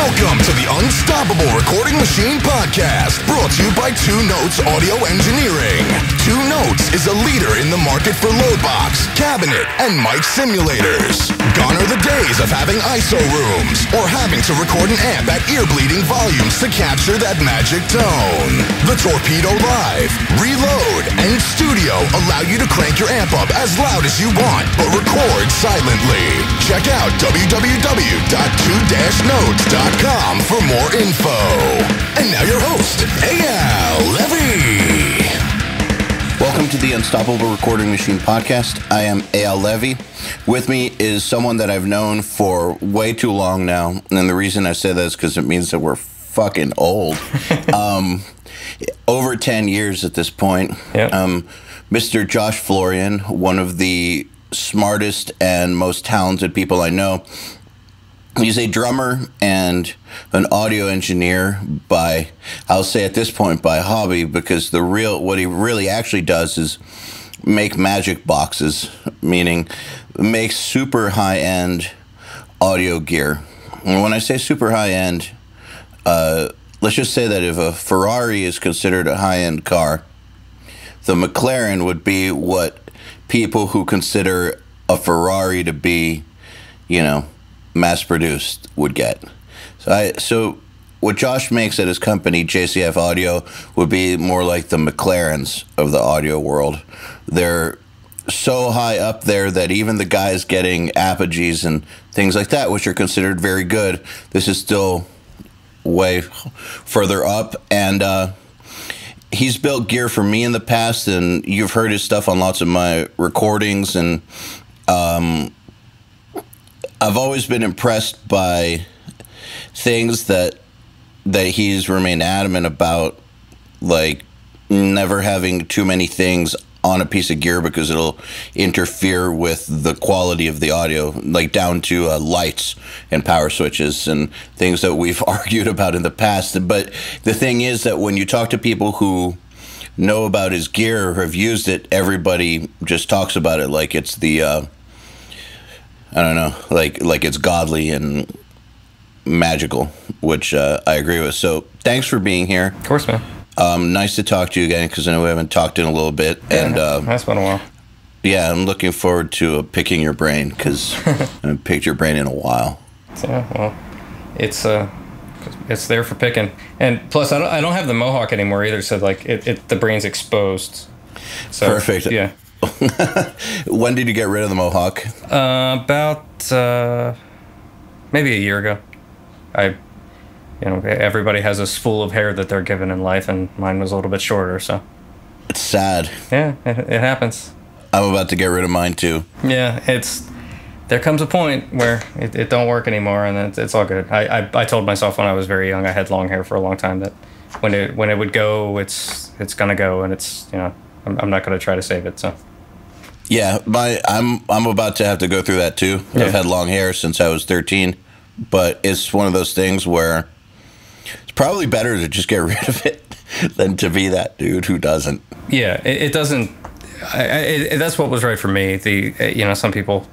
Welcome to the Unstoppable Recording Machine Podcast, brought to you by 2 Notes Audio Engineering. 2 Notes is a leader in the market for load box, cabinet, and mic simulators. Gone are the days of having ISO rooms or having to record an amp at ear-bleeding volumes to capture that magic tone. The Torpedo Live, Reload, and Studio allow you to crank your amp up as loud as you want, but record silently. Check out www.2-notes.com for more info. And now your host, Eyal Levi. Welcome to the Unstoppable Recording Machine Podcast. I am Eyal Levi. With me is someone that I've known for way too long now. And the reason I say that is because it means that we're fucking old. Over 10 years at this point. Yep. Mr. Josh Florian, one of the smartest and most talented people I know. He's a drummer and an audio engineer by, I'll say at this point, by hobby, because what he really actually does is make magic boxes, meaning make super high-end audio gear. And when I say super high-end, let's just say that if a Ferrari is considered a high-end car, the McLaren would be what people who consider a Ferrari to be, mass-produced would get. So what Josh makes at his company, JCF Audio, would be more like the McLarens of the audio world. They're so high up there that even the guys getting apogees and things like that, which are considered very good, this is still way further up. And he's built gear for me in the past, and you've heard his stuff on lots of my recordings, and I've always been impressed by things that he's remained adamant about, like never having too many things on a piece of gear because it'll interfere with the quality of the audio, like down to lights and power switches and things that we've argued about in the past. But the thing is that when you talk to people who know about his gear or have used it, everybody just talks about it like it's the I don't know, like it's godly and magical, which I agree with. So thanks for being here. Of course, man. Nice to talk to you again, because I know we haven't talked in a little bit. Yeah, and that's been a while. Yeah, I'm looking forward to picking your brain, because I haven't picked your brain in a while. Yeah, well, it's there for picking. And plus, I don't have the mohawk anymore either, so like the brain's exposed. So, perfect. Yeah. When did you get rid of the mohawk? About maybe a year ago. Everybody has a spool of hair that they're given in life, and mine was a little bit shorter, so. It's sad. Yeah, it happens. I'm about to get rid of mine too. Yeah, there comes a point where it don't work anymore, and it's all good. I told myself when I was very young, I had long hair for a long time, that when it would go, it's gonna go, and it's I'm not gonna try to save it. So. Yeah, I'm about to have to go through that too. Yeah. I've had long hair since I was 13, but it's one of those things where it's probably better to just get rid of it than to be that dude who doesn't. Yeah, it doesn't. That's what was right for me. Some people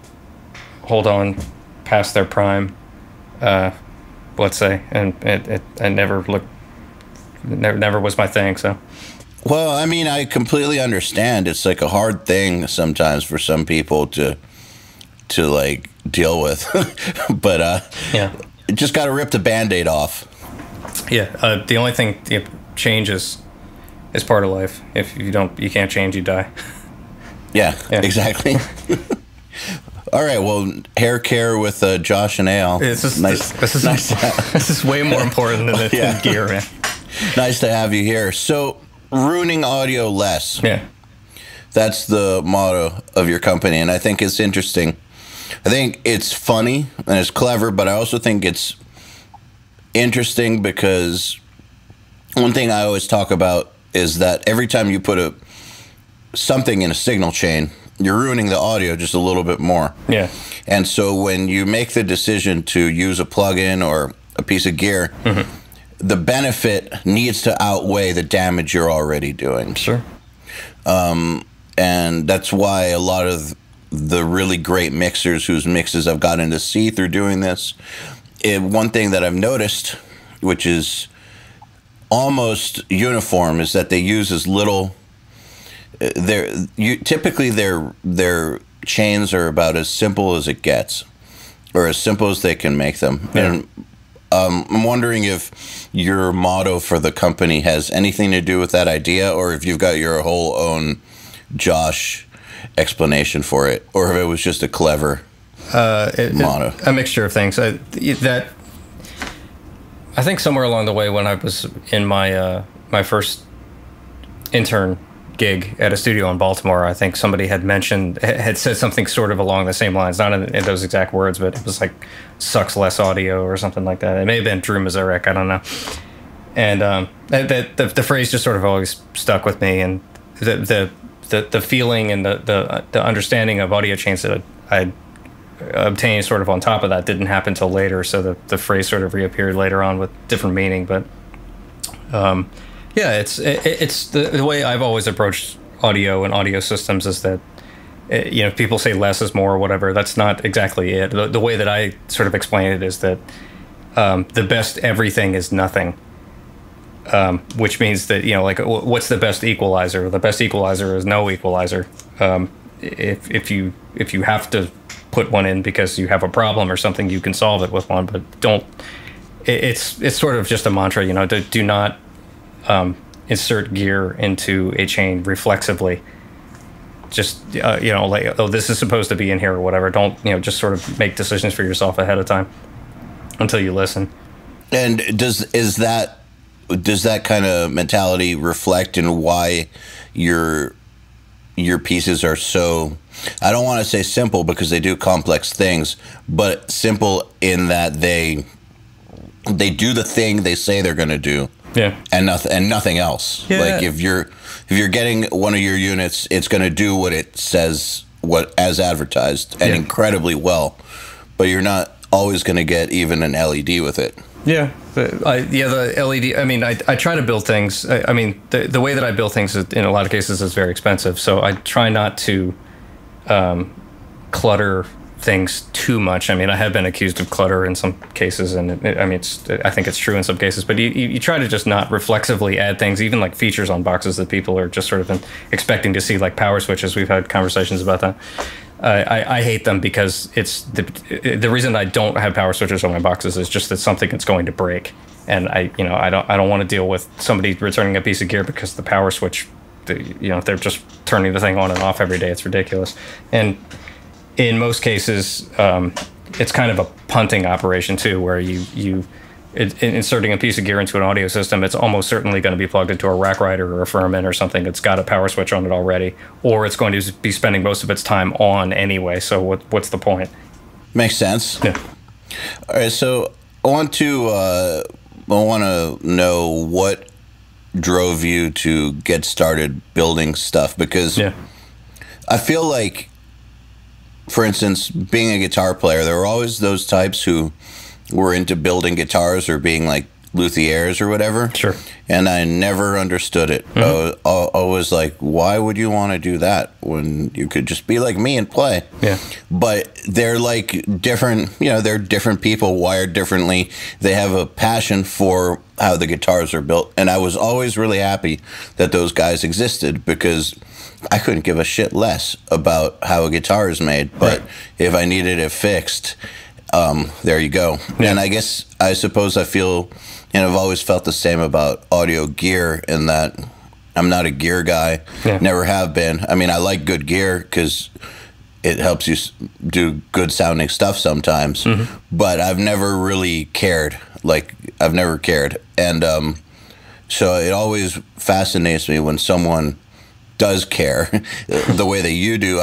hold on past their prime, let's say, and it never was my thing. So. Well, I mean, I completely understand. It's like a hard thing sometimes for some people to like deal with, but yeah, just got to rip the Band-Aid off. Yeah, the only thing change is part of life. If you can't change, you die. Yeah. Exactly. All right, well, hair care with Josh and Eyal. This is nice. This is way more important than the gear, man. Nice to have you here. So. Ruining audio less. Yeah. That's the motto of your company, and I think it's interesting. I think it's funny and it's clever, but I also think it's interesting because one thing I always talk about is that every time you put something in a signal chain, you're ruining the audio just a little bit more. Yeah. And so when you make the decision to use a plug-in or a piece of gear, mm-hmm. the benefit needs to outweigh the damage you're already doing. Sure. And that's why a lot of the really great mixers whose mixes I've gotten to see through doing this one thing that I've noticed, which is almost uniform, is that they use as little. Typically their chains are about as simple as it gets, or as simple as they can make them. Yeah. And I'm wondering if your motto for the company has anything to do with that idea, or if you've got your whole own Josh explanation for it, or if it was just a clever motto. A mixture of things. I think somewhere along the way, when I was in my my first intern gig at a studio in Baltimore, I think somebody had said something sort of along the same lines, not in those exact words, but it was like "sucks less audio" or something like that. It may have been Drew Mazurek, I don't know. And the phrase just sort of always stuck with me, and the feeling and the understanding of audio chains that I obtained sort of on top of that didn't happen till later. So the phrase sort of reappeared later on with different meaning, but. Yeah, it's the way I've always approached audio and audio systems is that, people say less is more or whatever. That's not exactly it. The way that I sort of explain it is that the best everything is nothing, which means that, like, what's the best equalizer? The best equalizer is no equalizer. If you have to put one in because you have a problem or something, you can solve it with one, but don't. It's sort of just a mantra, do not. Insert gear into a chain reflexively. Just, like, oh, this is supposed to be in here or whatever. Don't, just sort of make decisions for yourself ahead of time until you listen. And does that kind of mentality reflect in why your pieces are so, I don't want to say simple because they do complex things, but simple in that they do the thing they say they're going to do. Yeah, and nothing else. Yeah. Like if you're getting one of your units, it's going to do what it says, as advertised, and incredibly well. But you're not always going to get even an LED with it. Yeah, the LED. I mean, I try to build things. The way that I build things in a lot of cases is very expensive. So I try not to clutter things too much. I mean, I have been accused of clutter in some cases, and I think it's true in some cases, but you try to just not reflexively add things, even like features on boxes that people are just sort of expecting to see, like power switches. We've had conversations about that. I hate them because it's the reason I don't have power switches on my boxes is just that something that's going to break, and I don't want to deal with somebody returning a piece of gear because the power switch, they're just turning the thing on and off every day. It's ridiculous. And in most cases, it's kind of a punting operation too, where inserting a piece of gear into an audio system, it's almost certainly going to be plugged into a rack rider or a Furman or something that's got a power switch on it already, or it's going to be spending most of its time on anyway. So what's the point? Makes sense. Yeah. All right, so I want to know what drove you to get started building stuff, because I feel like, for instance, being a guitar player, there were always those types who were into building guitars or being like luthiers or whatever. Sure. And I never understood it. Mm-hmm. I was like, why would you want to do that when you could just be like me and play? Yeah. But they're like different, they're different people wired differently. They have a passion for how the guitars are built. And I was always really happy that those guys existed, because I couldn't give a shit less about how a guitar is made, but if I needed it fixed, there you go. Yeah. And I suppose I feel, and I've always felt the same about audio gear, in that I'm not a gear guy, never have been. I mean, I like good gear because it helps you do good sounding stuff sometimes, but I've never really cared. I've never cared. And so it always fascinates me when someone does care the way that you do.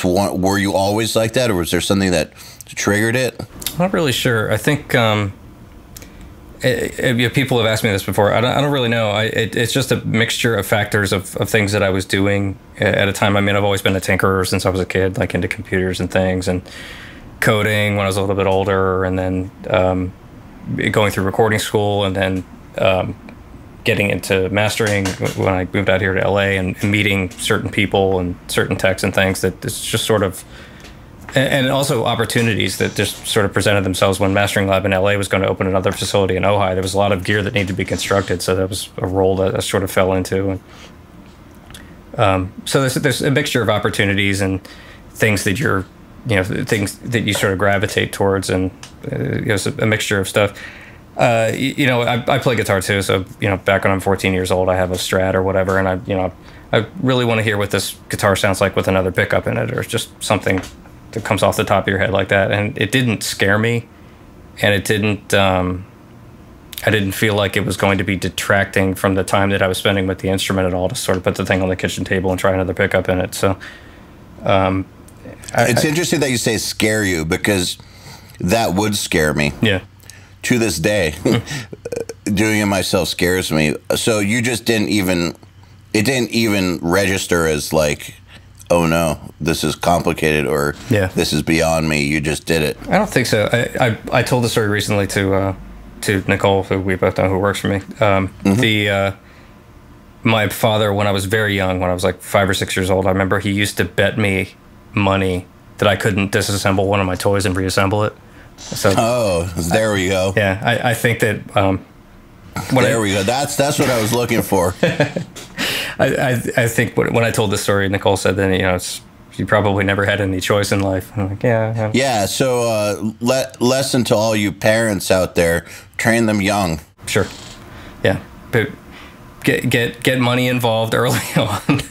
Were you always like that, or was there something that triggered it? I'm not really sure. I think people have asked me this before. I don't really know. It's just a mixture of factors of things that I was doing at a time. I mean, I've always been a tinkerer since I was a kid, like into computers and things, and coding when I was a little bit older, and then going through recording school, and then getting into mastering when I moved out here to LA, and meeting certain people and certain techs and things, that it's just sort of And also opportunities that just sort of presented themselves when Mastering Lab in LA was going to open another facility in Ojai. There was a lot of gear that needed to be constructed, so that was a role that I sort of fell into. And so there's a mixture of opportunities and things that things that you sort of gravitate towards, and it's a mixture of stuff. I play guitar too, so back when I'm 14 years old, I have a Strat or whatever, and I really want to hear what this guitar sounds like with another pickup in it, or just something that comes off the top of your head like that. And it didn't scare me, and it didn't. I didn't feel like it was going to be detracting from the time that I was spending with the instrument at all, to sort of put the thing on the kitchen table and try another pickup in it. So, it's interesting that you say scare you, because that would scare me. Yeah. To this day, doing it myself scares me. So you just it didn't even register as like, oh no, this is complicated, or this is beyond me. You just did it. I don't think so. I told the story recently to Nicole, who we both know, who works for me. My father, when I was very young, when I was like 5 or 6 years old, I remember he used to bet me money that I couldn't disassemble one of my toys and reassemble it. So, there we go. Yeah, I think that. There we go. That's what I was looking for. I think when I told this story, Nicole said then you probably never had any choice in life. I'm like, yeah. Yeah. So lesson to all you parents out there: train them young. Sure. Yeah, but get money involved early on,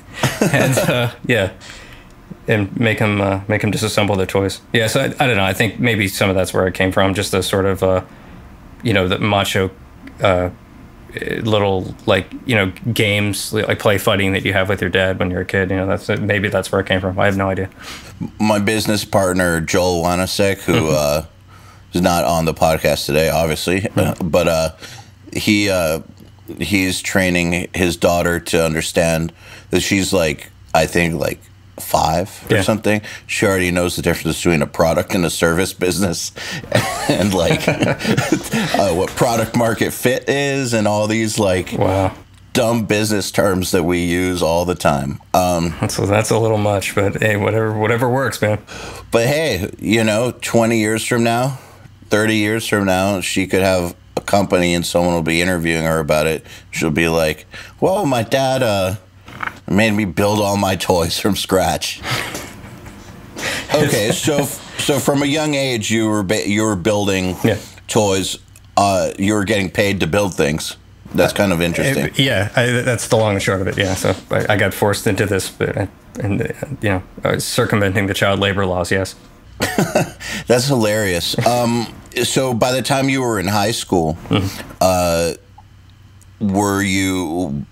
and and make them disassemble their toys. Yeah. So I don't know. I think maybe some of that's where it came from. Just the sort of the macho. Little games like play fighting that you have with your dad when you're a kid. Maybe that's where it came from. I have no idea. My business partner Joel Wanasek, who is not on the podcast today, obviously, but he's training his daughter to understand that she's I think 5 or something. She already knows the difference between a product and a service business, and what product market fit is, and all these dumb business terms that we use all the time. So that's a little much, but hey, whatever works, man. But hey, 20 years from now, 30 years from now, she could have a company and someone will be interviewing her about it. She'll be like, "Well, my dad made me build all my toys from scratch." Okay, so from a young age, you were building toys. You were getting paid to build things. That's kind of interesting. That's the long and short of it. Yeah, so I got forced into this, circumventing the child labor laws. Yes, that's hilarious. So by the time you were in high school, were you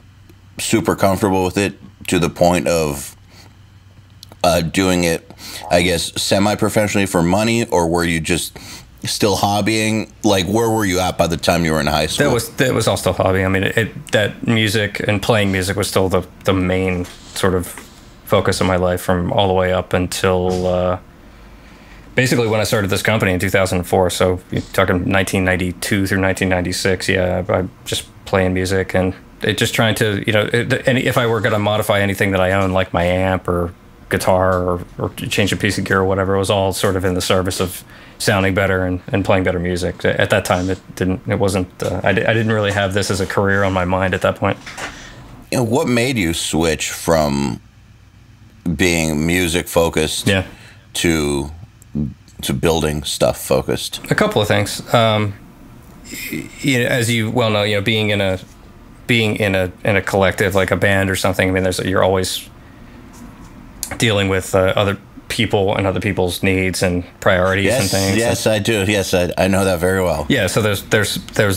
super comfortable with it to the point of doing it, I guess, semi-professionally for money, or were you just still hobbying? Where were you at by the time you were in high school? That was all still hobby. I mean, that music and playing music was still the main sort of focus of my life from all the way up until basically when I started this company in 2004. So you're talking 1992 through 1996. Yeah, I'm just playing music and just trying to, and if I were going to modify anything that I own, like my amp or guitar or change a piece of gear or whatever, it was all sort of in the service of sounding better and playing better music. At that time, I didn't really have this as a career on my mind at that point. What made you switch from being music focused to building stuff focused? A couple of things. As you well know, being in a collective like a band or something. I mean, you're always dealing with other people and other people's needs and priorities and things. Yes, I do. Yes, I know that very well. Yeah, so there's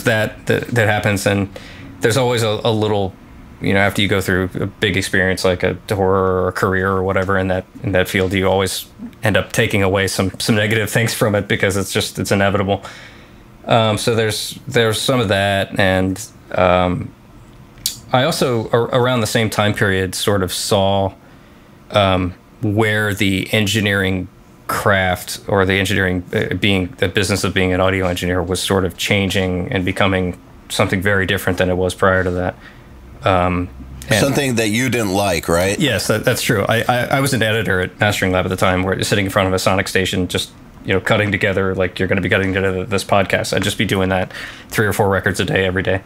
that happens, and there's always a little, after you go through a big experience like a tour or a career or whatever in that field, you always end up taking away some negative things from it because it's inevitable. So there's some of that, and I also around the same time period sort of saw where the engineering craft or the engineering being the business of being an audio engineer was sort of changing and becoming something very different than it was prior to that. Something that you didn't like, right? Yes, that's true. I was an editor at Mastering Lab at the time, where sitting in front of a sonic station, just cutting together like you're going to be cutting together this podcast. I'd just be doing that 3 or 4 records a day every day.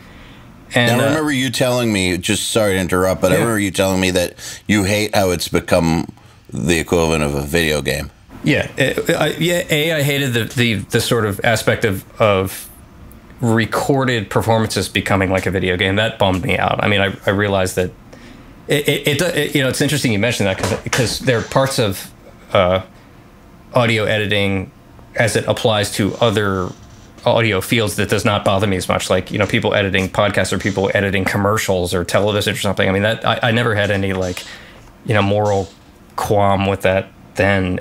And I remember you telling me, just sorry to interrupt, but I remember you telling me that you hate how it's become the equivalent of a video game. Yeah, I hated the sort of aspect of recorded performances becoming like a video game. That bummed me out. I mean, I realized that it's interesting you mentioned that because there are parts of audio editing as it applies to other audio fields that does not bother me as much. Like, people editing podcasts or people editing commercials or television or something. I mean, that I never had any moral qualm with that. Then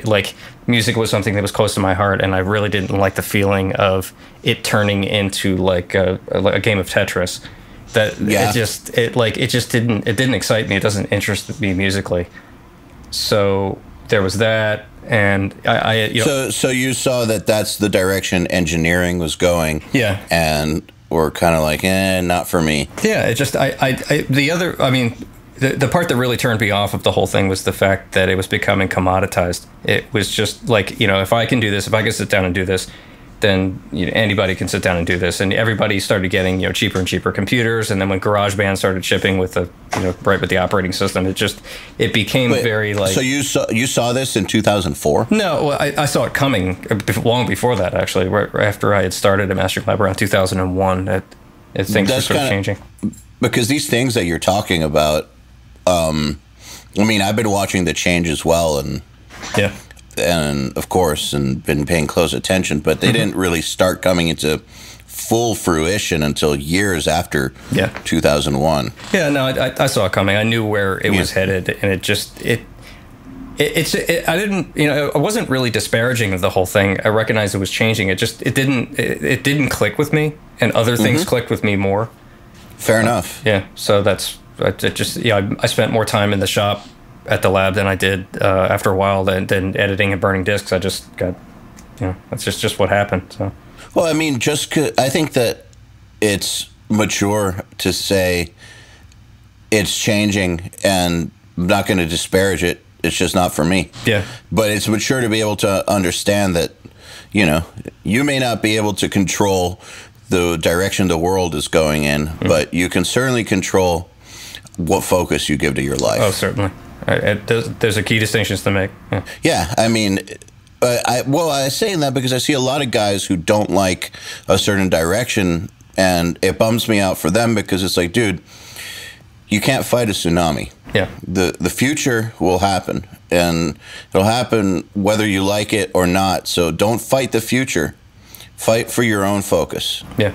like music was something that was close to my heart, and I really didn't like the feeling of it turning into like a game of Tetris. It didn't excite me. It doesn't interest me musically. So there was that, and So you saw that that's the direction engineering was going. Yeah, and we're kind of like, not for me. Yeah, The part that really turned me off of the whole thing was the fact that it was becoming commoditized. It was just like, if I can do this, if I can sit down and do this, then anybody can sit down and do this. And everybody started getting cheaper and cheaper computers. And then when GarageBand started shipping with the right with the operating system, it became very like. So you saw this in 2004? No, well, I saw it coming long before that, actually. Right after I had started at Mastering Lab around 2001, things were sort of changing. Because these things that you're talking about. I've been watching the change as well, and of course, and been paying close attention, but they didn't really start coming into full fruition until years after 2001. Yeah, no, I saw it coming. I knew where it was headed, and I wasn't really disparaging of the whole thing. I recognized it was changing. It didn't click with me, and other things clicked with me more. Fair enough. Yeah, so that's. I spent more time in the shop at the lab than I did after a while than editing and burning discs. I just got, that's just what happened. So, well, I mean, I think that it's mature to say it's changing, and I'm not going to disparage it. It's just not for me. Yeah. But it's mature to be able to understand that, you may not be able to control the direction the world is going in, but you can certainly control what focus you give to your life. Oh, certainly. There's a key distinctions to make. Yeah, I mean, I say that because I see a lot of guys who don't like a certain direction, and it bums me out for them because it's like, dude, you can't fight a tsunami. Yeah. The future will happen, and it'll happen whether you like it or not. So don't fight the future. Fight for your own focus. Yeah.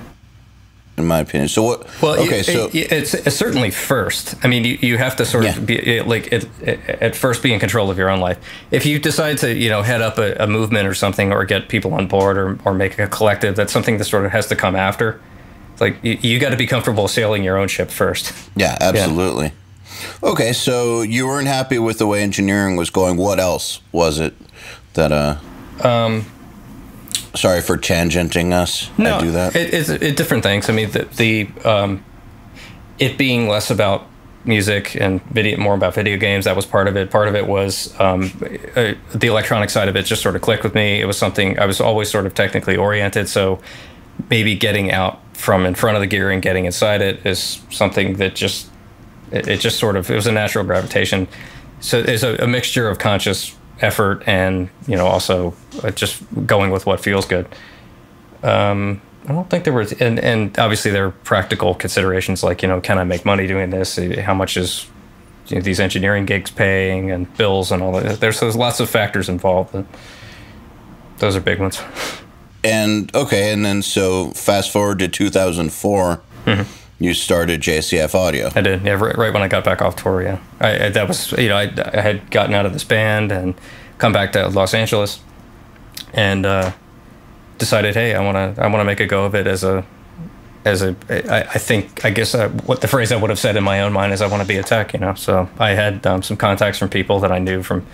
In my opinion. So what? Well, okay, it's certainly first. I mean, you have to sort of be at first be in control of your own life. If you decide to head up a movement or something, or get people on board, or make a collective, that's something that sort of has to come after. It's like you got to be comfortable sailing your own ship first. Yeah, absolutely. Yeah. Okay, so you weren't happy with the way engineering was going. What else was it that Sorry for tangenting us. No, I do that. It's different things. I mean, it being less about music and more about video games, that was part of it. Part of it was the electronic side of it just sort of clicked with me. It was something I was always sort of technically oriented, so maybe getting out from in front of the gear and getting inside it is something that it was a natural gravitation. So there's a mixture of conscious effort and also just going with what feels good. I don't think there was, and obviously there are practical considerations like can I make money doing this? How much is these engineering gigs paying, and bills and all that. There's lots of factors involved, but those are big ones. And then so fast forward to 2004. You started JCF Audio. I did, yeah, right when I got back off tour, yeah. That was, I had gotten out of this band and come back to Los Angeles, and decided, hey, I want to make a go of it I guess what the phrase I would have said in my own mind is I want to be a tech, So I had some contacts from people that I knew from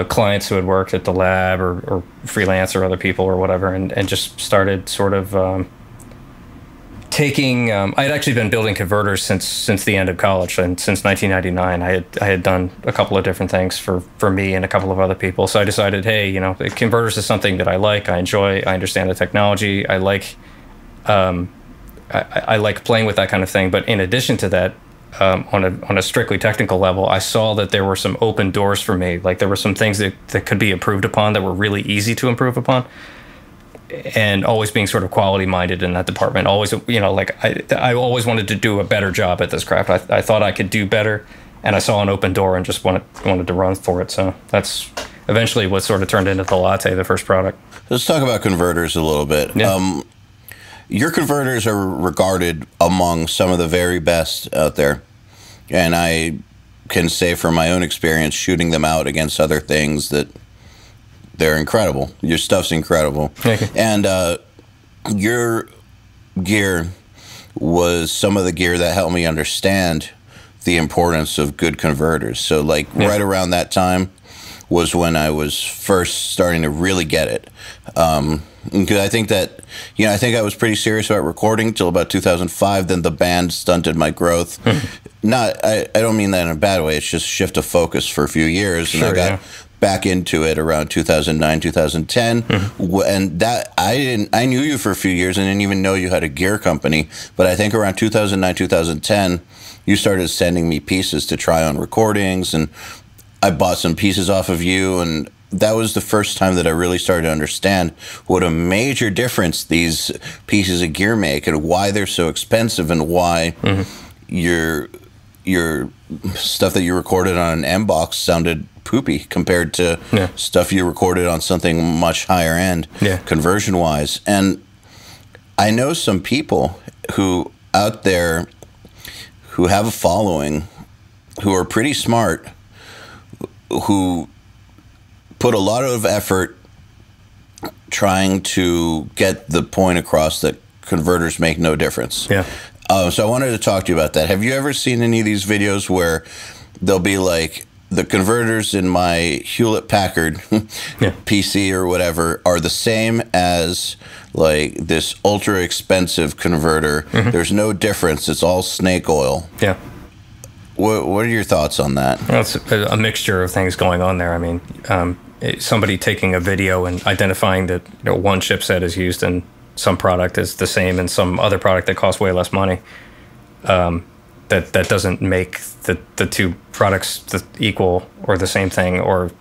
clients who had worked at the lab or freelance or other people or whatever, and just started sort of taking, I had actually been building converters since the end of college, and since 1999, I had done a couple of different things for me and a couple of other people. So I decided, hey, you know, converters is something that I like, I enjoy, I understand the technology, I like, I like playing with that kind of thing. But in addition to that, on a strictly technical level, I saw that there were some open doors for me. Like there were some things that could be improved upon that were really easy to improve upon. And always being sort of quality minded in that department. Always, you know, like I always wanted to do a better job at this craft. I thought I could do better, and I saw an open door and just wanted to run for it. So that's eventually what sort of turned into the Latte, the first product. Let's talk about converters a little bit. Yeah. Your converters are regarded among some of the very best out there. And I can say from my own experience shooting them out against other things that they're incredible. Your stuff's incredible. Okay. And your gear was some of the gear that helped me understand the importance of good converters. So like right around that time was when I was first starting to really get it. Because I think that, you know, I think I was pretty serious about recording till about 2005. Then the band stunted my growth. I don't mean that in a bad way. It's just shift of focus for a few years. And I got back into it around 2009, 2010. And that, I knew you for a few years and didn't even know you had a gear company. But I think around 2009, 2010, you started sending me pieces to try on recordings. And I bought some pieces off of you, and that was the first time that I really started to understand what a major difference these pieces of gear make and why they're so expensive and why your stuff that you recorded on an M-Box sounded poopy compared to stuff you recorded on something much higher end conversion-wise. And I know some people who out there who have a following who are pretty smart, who put a lot of effort trying to get the point across that converters make no difference. Yeah. So I wanted to talk to you about that. Have you ever seen any of these videos where they'll be like, the converters in my Hewlett-Packard PC or whatever are the same as like this ultra expensive converter. There's no difference. It's all snake oil. Yeah. What are your thoughts on that? Well, it's a mixture of things going on there. I mean, somebody taking a video and identifying that one chipset is used in some product is the same in some other product that costs way less money. That doesn't make the two products equal or the same thing or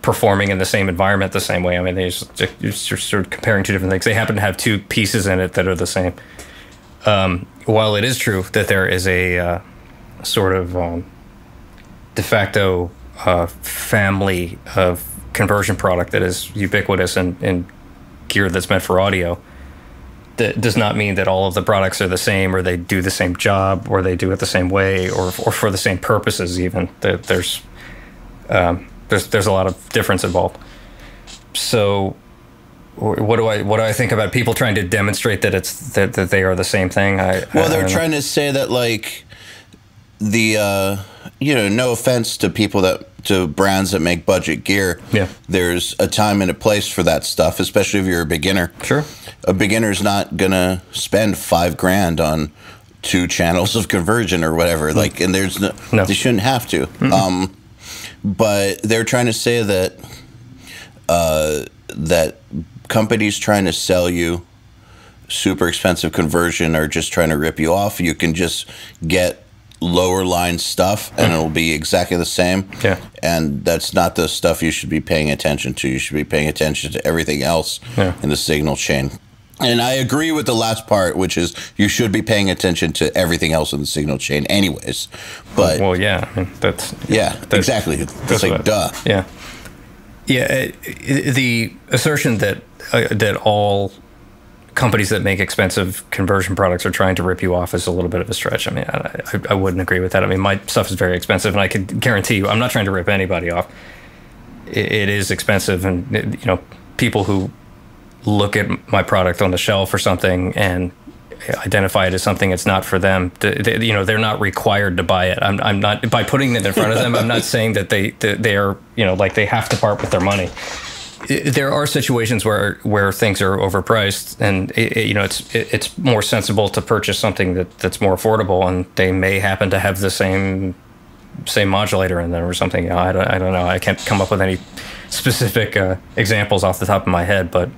performing in the same environment the same way. I mean, you're sort of comparing two different things. They happen to have two pieces in it that are the same. While it is true that there is a sort of de facto family of conversion product that is ubiquitous in gear that's meant for audio, that does not mean that all of the products are the same or they do the same job or they do it the same way or for the same purposes even. There's a lot of difference involved. So what do I think about people trying to demonstrate that that they are the same thing? They're trying to say that like the no offense to to brands that make budget gear. Yeah. There's a time and a place for that stuff, especially if you're a beginner. Sure. A beginner's not gonna spend $5,000 on 2 channels of conversion or whatever. Like, and there's no. They shouldn't have to. But they're trying to say that that companies trying to sell you super expensive conversion are just trying to rip you off. You can just get lower line stuff and it'll be exactly the same. Yeah. And that's not the stuff you should be paying attention to. You should be paying attention to everything else in the signal chain. And I agree with the last part, which is you should be paying attention to everything else in the signal chain anyways. But yeah, I mean, that's exactly. It's like duh. Yeah. Yeah, the assertion that all companies that make expensive conversion products are trying to rip you off is a little bit of a stretch. I mean, I wouldn't agree with that. I mean, my stuff is very expensive, and I can guarantee you, I'm not trying to rip anybody off. It is expensive, and people who look at my product on the shelf or something and identify it as something it's not for them. They're not required to buy it. I'm not, by putting it in front of them, I'm not saying that they are like they have to part with their money. there are situations where things are overpriced, and it's more sensible to purchase something that's more affordable, and they may happen to have the same modulator in them or something. I don't know. I can't come up with any specific examples off the top of my head, but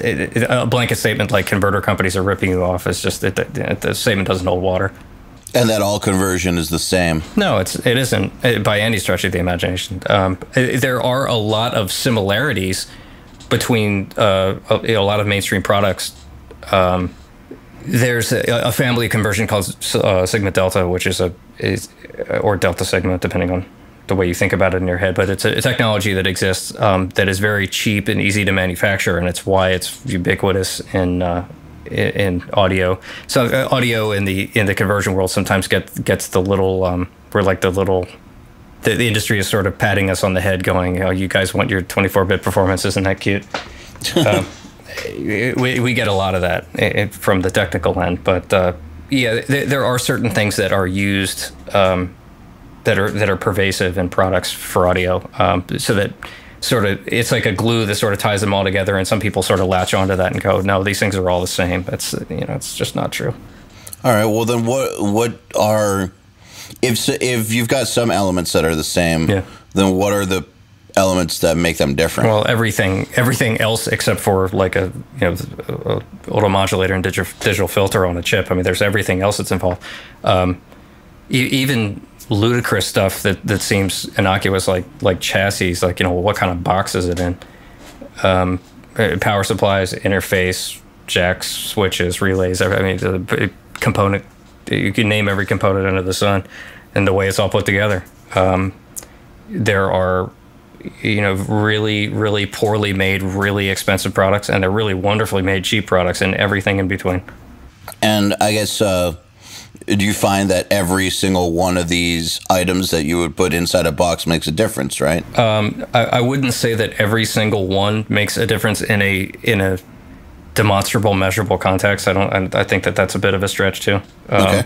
a blanket statement like converter companies are ripping you off is just the statement doesn't hold water. And that all conversion is the same. No, it isn't by any stretch of the imagination. There are a lot of similarities between a lot of mainstream products. There's a family conversion called Sigma Delta, which is or Delta Sigma, depending on the way you think about it in your head. But it's a technology that exists that is very cheap and easy to manufacture, and it's why it's ubiquitous in audio. So audio in the conversion world sometimes gets the little we're like the industry is sort of patting us on the head, going, "Oh, you guys want your 24-bit performance? Isn't that cute?" We get a lot of that from the technical end, but there are certain things that are used that are pervasive in products for audio, so that sort of it's like a glue that sort of ties them all together, and some people sort of latch onto that and go, "No, these things are all the same." That's it's just not true. All right. Well, then what are if you've got some elements that are the same, then what are the elements that make them different? Well, everything else except for like a auto modulator and digital filter on a chip. I mean, there's everything else that's involved. Even ludicrous stuff that seems innocuous, like chassis, like what kind of box is it in? Power supplies, interface, jacks, switches, relays. I mean, the component. You can name every component under the sun, and the way it's all put together. There are really, really poorly made, really expensive products, and they're really wonderfully made, cheap products, and everything in between. And I guess, do you find that every single one of these items that you would put inside a box makes a difference, right? I wouldn't say that every single one makes a difference in a demonstrable, measurable context. I think that's a bit of a stretch too. Okay.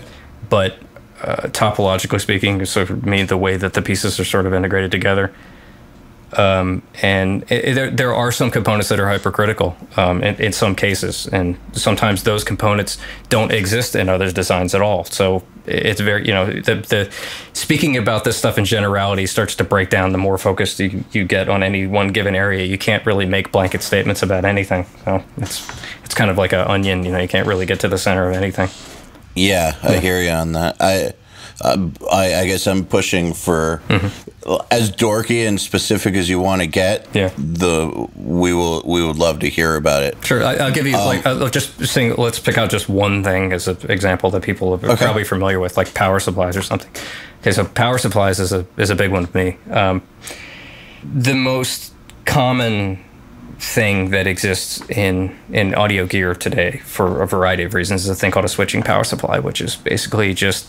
But topologically speaking, sort of the way that the pieces are sort of integrated together. And there are some components that are hypercritical in some cases, and sometimes those components don't exist in other designs at all. So it's very, the speaking about this stuff in generality starts to break down the more focused you get on any one given area. You can't really make blanket statements about anything. So it's kind of like an onion. You can't really get to the center of anything. Yeah, I hear you on that. I guess I'm pushing for as dorky and specific as you want to get. Yeah. We would love to hear about it. Sure, I'll give you I'll just saying. Let's pick out just one thing as an example that people are probably familiar with, like power supplies or something. Okay, so power supplies is a big one for me. The most common thing that exists in audio gear today for a variety of reasons is a thing called a switching power supply, which is basically just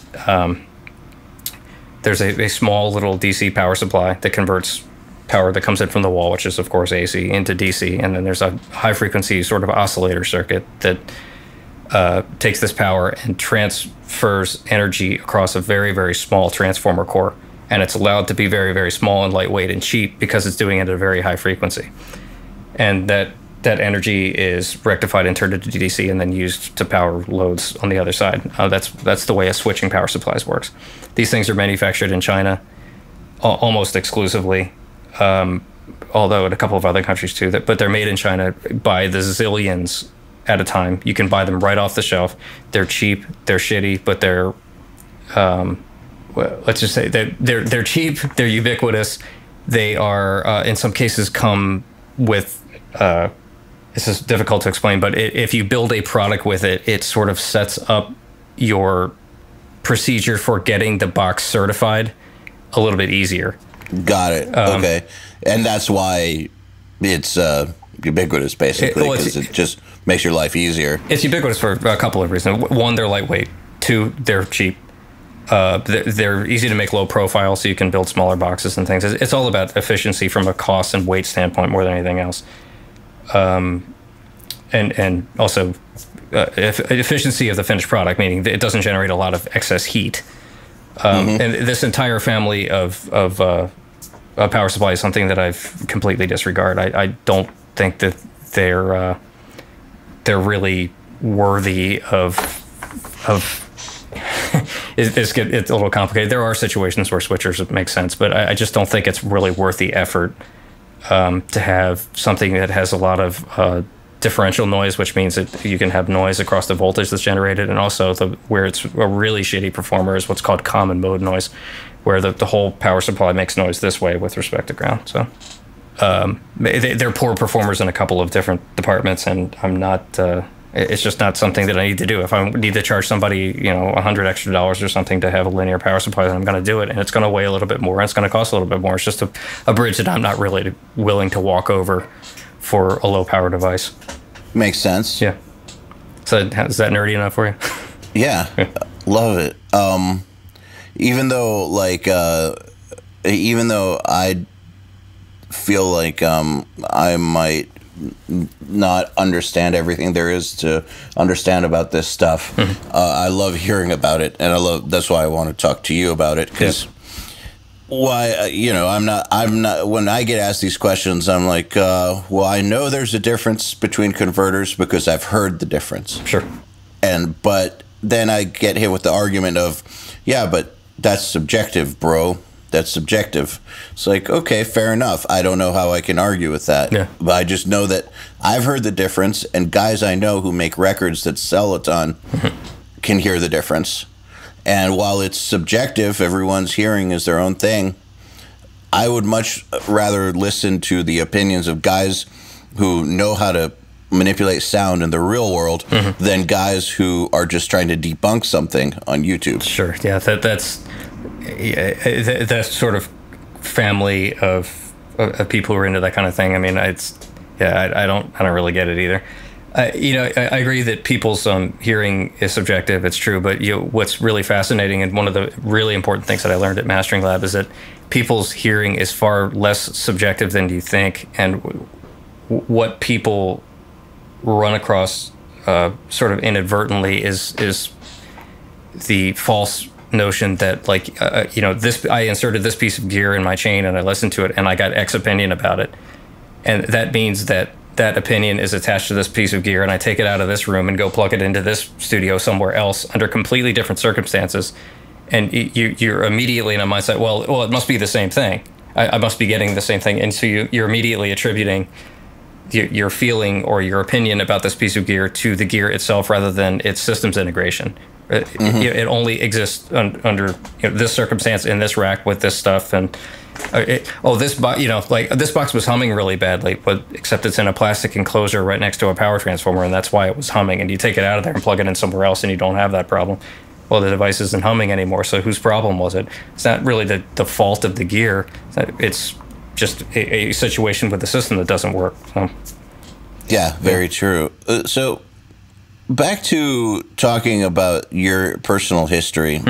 there's a small little DC power supply that converts power that comes in from the wall, which is of course AC, into DC, and then there's a high frequency sort of oscillator circuit that takes this power and transfers energy across a very, very small transformer core, and it's allowed to be very, very small and lightweight and cheap because it's doing it at a very high frequency. And that energy is rectified and turned into DC and then used to power loads on the other side. That's the way a switching power supplies works. These things are manufactured in China almost exclusively, although in a couple of other countries too. But they're made in China by the zillions at a time. You can buy them right off the shelf. They're cheap. They're shitty, but they're let's just say they're cheap. They're ubiquitous. They are in some cases come with. This is difficult to explain, but if you build a product with it, it sort of sets up your procedure for getting the box certified a little bit easier. Got it. Okay. And that's why it's ubiquitous, basically, because it just makes your life easier. It's ubiquitous for a couple of reasons. One, they're lightweight. Two, they're cheap. They're easy to make low profile, so you can build smaller boxes and things. It's all about efficiency from a cost and weight standpoint more than anything else. And also efficiency of the finished product, meaning that it doesn't generate a lot of excess heat. And this entire family of a power supply is something that I've completely disregard. I don't think that they're really worthy of it's a little complicated. There are situations where switchers make sense, but I just don't think it's really worth the effort to have something that has a lot of differential noise, which means that you can have noise across the voltage that's generated, and also where it's a really shitty performer is what's called common mode noise, where the whole power supply makes noise this way with respect to ground. So they're poor performers in a couple of different departments, and I'm not. It's just not something that I need to do. If I need to charge somebody, $100 extra or something to have a linear power supply, then I'm going to do it, and it's going to weigh a little bit more, and it's going to cost a little bit more. It's just a bridge that I'm not really willing to walk over for a low power device. Makes sense. Yeah. So is that nerdy enough for you? Yeah, love it. Even though I feel like I might not understand everything there is to understand about this stuff, I love hearing about it, and that's why I want to talk to you about it, because why, I'm not, when I get asked these questions, I'm like, well, I know there's a difference between converters because I've heard the difference. Sure. But then I get hit with the argument of, yeah, but that's subjective, bro. That's subjective. It's like, okay, fair enough. I don't know how I can argue with that. Yeah. But I just know that I've heard the difference, and guys I know who make records that sell a ton can hear the difference. And while it's subjective, everyone's hearing is their own thing, I would much rather listen to the opinions of guys who know how to manipulate sound in the real world than guys who are just trying to debunk something on YouTube. Sure. Yeah, that's sort of family of people who are into that kind of thing. I mean, I don't really get it either. I agree that people's hearing is subjective. It's true, but what's really fascinating, and one of the really important things that I learned at Mastering Lab, is that people's hearing is far less subjective than you think, and what people run across sort of inadvertently is the false notion that this, I inserted this piece of gear in my chain and I listened to it and I got X opinion about it, and that means that opinion is attached to this piece of gear, and I take it out of this room and go plug it into this studio somewhere else under completely different circumstances, and you're immediately in a mindset, well, it must be the same thing. I must be getting the same thing, and so you're immediately attributing your feeling or your opinion about this piece of gear to the gear itself rather than its systems integration. It only exists under this circumstance in this rack with this stuff, and this box was humming really badly, but except it's in a plastic enclosure right next to a power transformer, and that's why it was humming. And you take it out of there and plug it in somewhere else, and you don't have that problem. Well, the device isn't humming anymore, so whose problem was it? It's not really the fault of the gear. It's just a situation with the system that doesn't work. So. Yeah, very true. So back to talking about your personal history,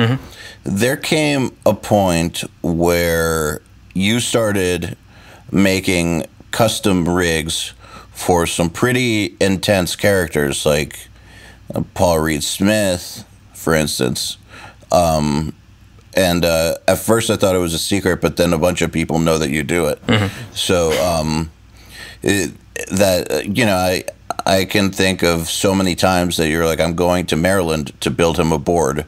there came a point where you started making custom rigs for some pretty intense characters, like Paul Reed Smith, for instance. And at first I thought it was a secret, but then a bunch of people know that you do it. So I can think of so many times that you're like, I'm going to Maryland to build him a board,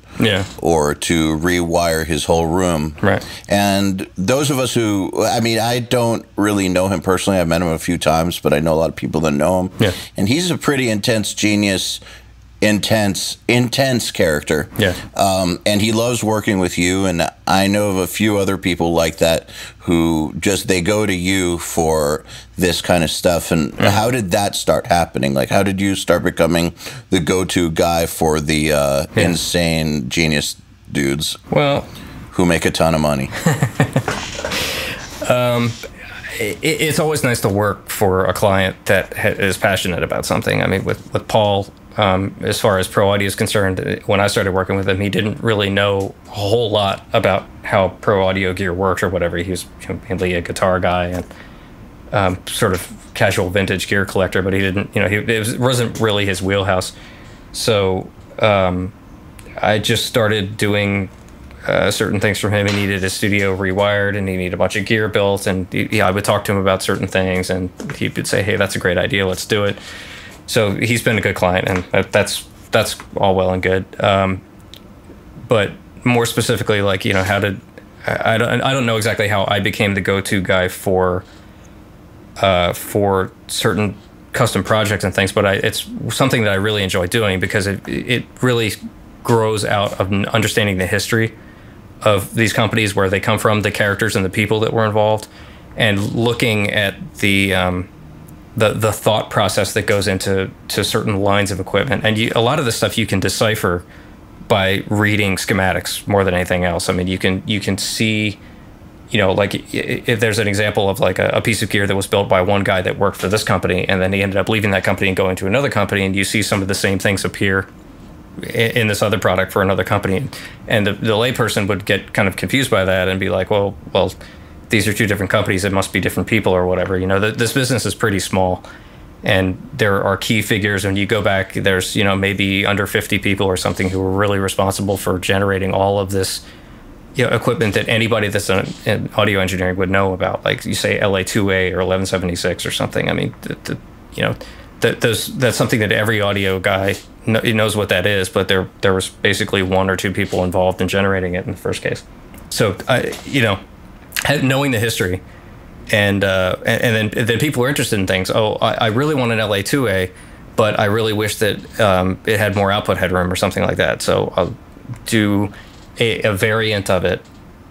or to rewire his whole room. Right. And those of us who, I don't really know him personally. I've met him a few times, but I know a lot of people that know him. Yeah. And he's a pretty intense genius, intense character. Yeah. And he loves working with you, and I know of a few other people like that who they go to you for this kind of stuff. And how did that start happening? Like, how did you start becoming the go-to guy for the insane genius dudes who make a ton of money? It's always nice to work for a client that is passionate about something. I mean, with Paul, as far as pro audio is concerned, when I started working with him, he didn't really know a whole lot about how pro audio gear works or whatever. He was mainly a guitar guy and sort of casual vintage gear collector, but he didn't, it wasn't really his wheelhouse. So I just started doing certain things from him. He needed his studio rewired, and he needed a bunch of gear built. And I would talk to him about certain things, and he would say, "Hey, that's a great idea. Let's do it." So he's been a good client, and that's all well and good. But more specifically, like, how did I don't know exactly how I became the go-to guy for certain custom projects and things, but it's something that I really enjoy doing because it really grows out of understanding the history of these companies, where they come from, the characters and the people that were involved, and looking at the thought process that goes into certain lines of equipment. And a lot of this stuff you can decipher by reading schematics more than anything else. I mean, you can see, like if there's an example of like a piece of gear that was built by one guy that worked for this company, and then he ended up leaving that company and going to another company, and you see some of the same things appear in this other product for another company. And the layperson would get kind of confused by that and be like, well, these are two different companies. It must be different people or whatever. This business is pretty small, and there are key figures. When you go back, there's, maybe under 50 people or something who were really responsible for generating all of this equipment that anybody that's in audio engineering would know about. Like you say LA2A or 1176 or something. I mean, that's something that every audio guy knows what that is, but there was basically one or two people involved in generating it in the first case. So, knowing the history, and then people are interested in things. Oh, I really want an LA2A, but I really wish that it had more output headroom or something like that. So I'll do a variant of it,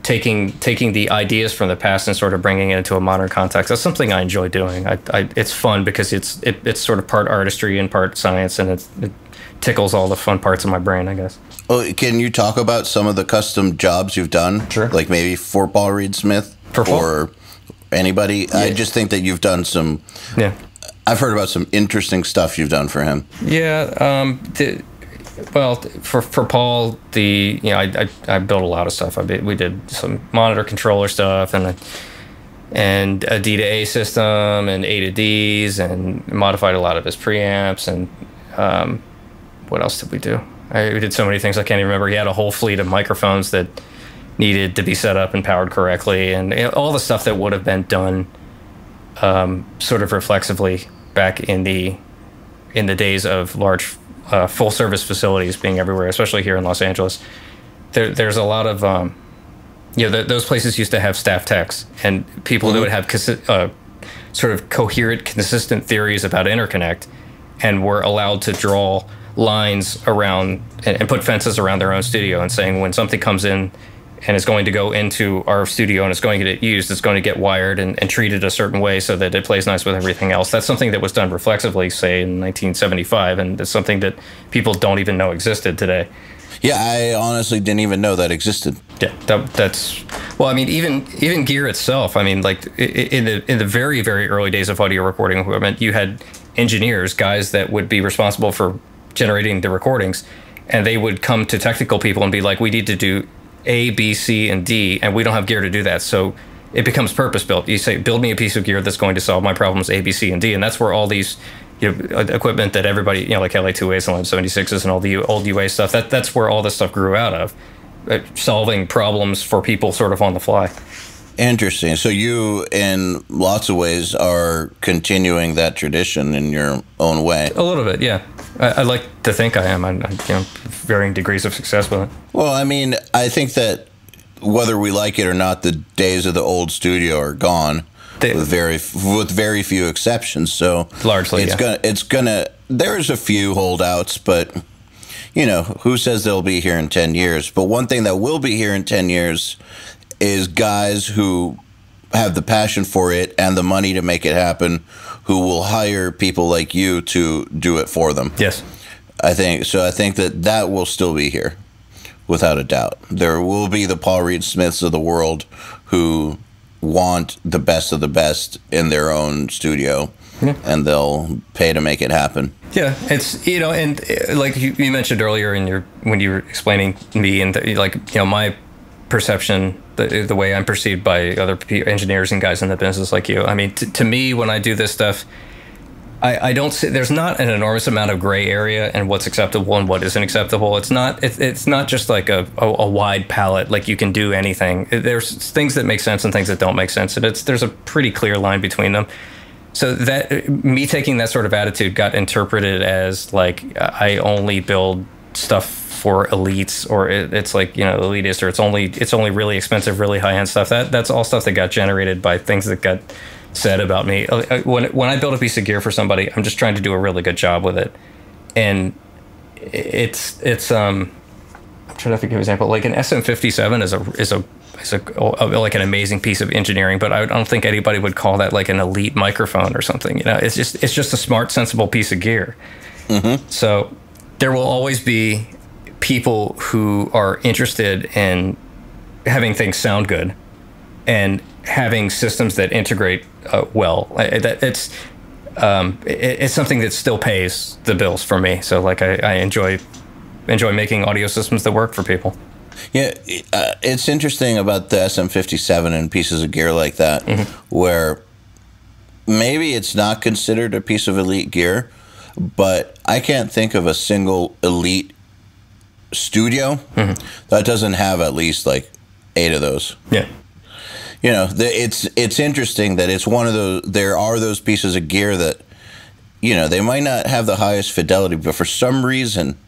taking the ideas from the past and sort of bringing it into a modern context. That's something I enjoy doing. It's fun because it's sort of part artistry and part science, and it tickles all the fun parts of my brain, I guess. Oh, can you talk about some of the custom jobs you've done? Sure. Like maybe for Paul Reed Smith or anybody? Yeah. I just think that you've done some... Yeah. I've heard about some interesting stuff you've done for him. Yeah. Well, for Paul, I built a lot of stuff. We did some monitor controller stuff and a D to A system and A to Ds, and modified a lot of his preamps. And what else did we do? We did so many things I can't even remember. He had a whole fleet of microphones that needed to be set up and powered correctly, and all the stuff that would have been done sort of reflexively back in the days of large full service facilities being everywhere, especially here in Los Angeles. There's a lot of those places used to have staff techs and people that would have sort of coherent, consistent theories about interconnect, and were allowed to draw lines around and put fences around their own studio, and saying when something comes in and is going to go into our studio and it's going to get used, it's going to get wired and treated a certain way so that it plays nice with everything else. That's something that was done reflexively, say, in 1975, and it's something that people don't even know existed today. Yeah, I honestly didn't even know that existed. Yeah, that's... Well, I mean, even gear itself, I mean, like, in the very, very early days of audio recording equipment, you had engineers, guys that would be responsible for generating the recordings, and they would come to technical people and be like, we need to do A, B, C, and D, and we don't have gear to do that. So it becomes purpose-built. You say, build me a piece of gear that's going to solve my problems A, B, C, and D, and that's where all these equipment that everybody, like LA2As and 1176s and all the old UA stuff, that's where all this stuff grew out of, solving problems for people sort of on the fly. Interesting. So you, in lots of ways, are continuing that tradition in your own way. A little bit, yeah. I like to think I am. I'm varying degrees of success with it. Well, I mean, I think that whether we like it or not, the days of the old studio are gone, with very few exceptions. So largely, it's gonna. There's a few holdouts, but who says they'll be here in 10 years? But one thing that will be here in 10 years is guys who have the passion for it and the money to make it happen, who will hire people like you to do it for them. Yes. I think that will still be here, without a doubt. There will be the Paul Reed Smiths of the world who want the best of the best in their own studio, and they'll pay to make it happen. Yeah, it's, and like you mentioned earlier when you were explaining me, and my perception, the way I'm perceived by other engineers and guys in the business like you. I mean, to me, when I do this stuff, I don't see, there's not an enormous amount of gray area in what's acceptable and what isn't acceptable. It's not just like a wide palette, like you can do anything. There's things that make sense and things that don't make sense, and there's a pretty clear line between them. So that me taking that sort of attitude got interpreted as like I only build stuff for elites, or it's like, elitist, or it's only really expensive, really high end stuff. That's all stuff that got generated by things that got said about me. When I build a piece of gear for somebody, I'm just trying to do a really good job with it, and it's I'm trying to think of an example. Like an SM57 is a like an amazing piece of engineering, but I don't think anybody would call that like an elite microphone or something. It's just a smart, sensible piece of gear. Mm-hmm. So there will always be people who are interested in having things sound good and having systems that integrate well. It's something that still pays the bills for me. So like I enjoy making audio systems that work for people. Yeah, it's interesting about the SM57 and pieces of gear like that, mm-hmm. where maybe it's not considered a piece of elite gear, but I can't think of a single elite studio mm-hmm. that doesn't have at least like 8 of those. Yeah. It's interesting that it's one of those. There are those pieces of gear that, they might not have the highest fidelity, but for some reason,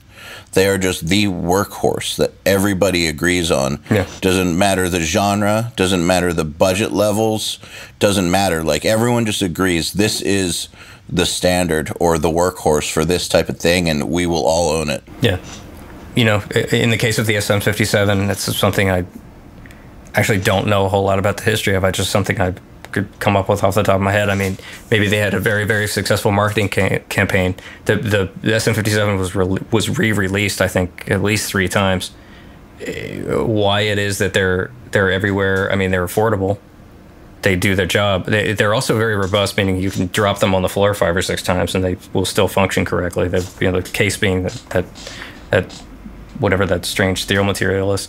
they are just the workhorse that everybody agrees on. Yeah. Doesn't matter the genre, doesn't matter the budget levels, doesn't matter. Like everyone just agrees this is the standard or the workhorse for this type of thing, and we will all own it. Yeah. In the case of the SM57, that's something I actually don't know a whole lot about the history of. It's just something I could come up with off the top of my head. I mean, maybe they had a very, very successful marketing campaign. The SM57 was re-released, I think, at least 3 times. Why it is that they're everywhere? I mean, they're affordable. They do their job. They're also very robust, meaning you can drop them on the floor 5 or 6 times and they will still function correctly. The case being that whatever that strange steel material is.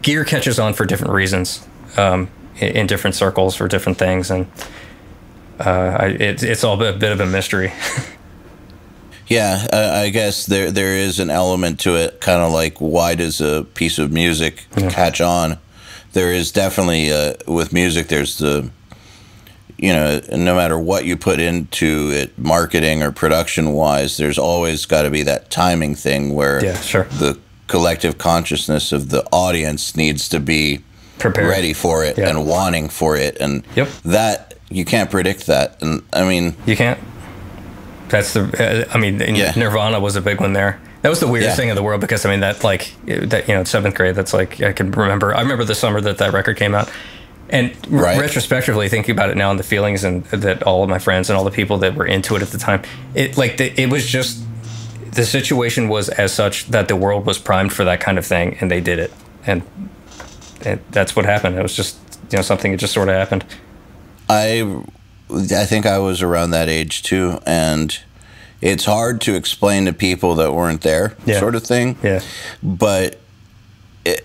Gear catches on for different reasons, in different circles for different things, and it's all a bit of a mystery. Yeah, I guess there is an element to it, kind of like why does a piece of music catch on? There is definitely with music. There's the no matter what you put into it, marketing or production wise, there's always got to be that timing thing where the collective consciousness of the audience needs to be prepared, ready for it, and wanting for it, and that you can't predict that. And I mean, you can't. That's Nirvana was a big one there. That was the weirdest thing in the world, because I mean that 7th grade. That's like I can remember. I remember the summer that record came out. And retrospectively, thinking about it now, and the feelings and that all of my friends and all the people that were into it at the time, it was just, the situation was as such that the world was primed for that kind of thing, and they did it, and that's what happened. It was just something that just sort of happened. I think I was around that age too, and it's hard to explain to people that weren't there, sort of thing. Yeah, but.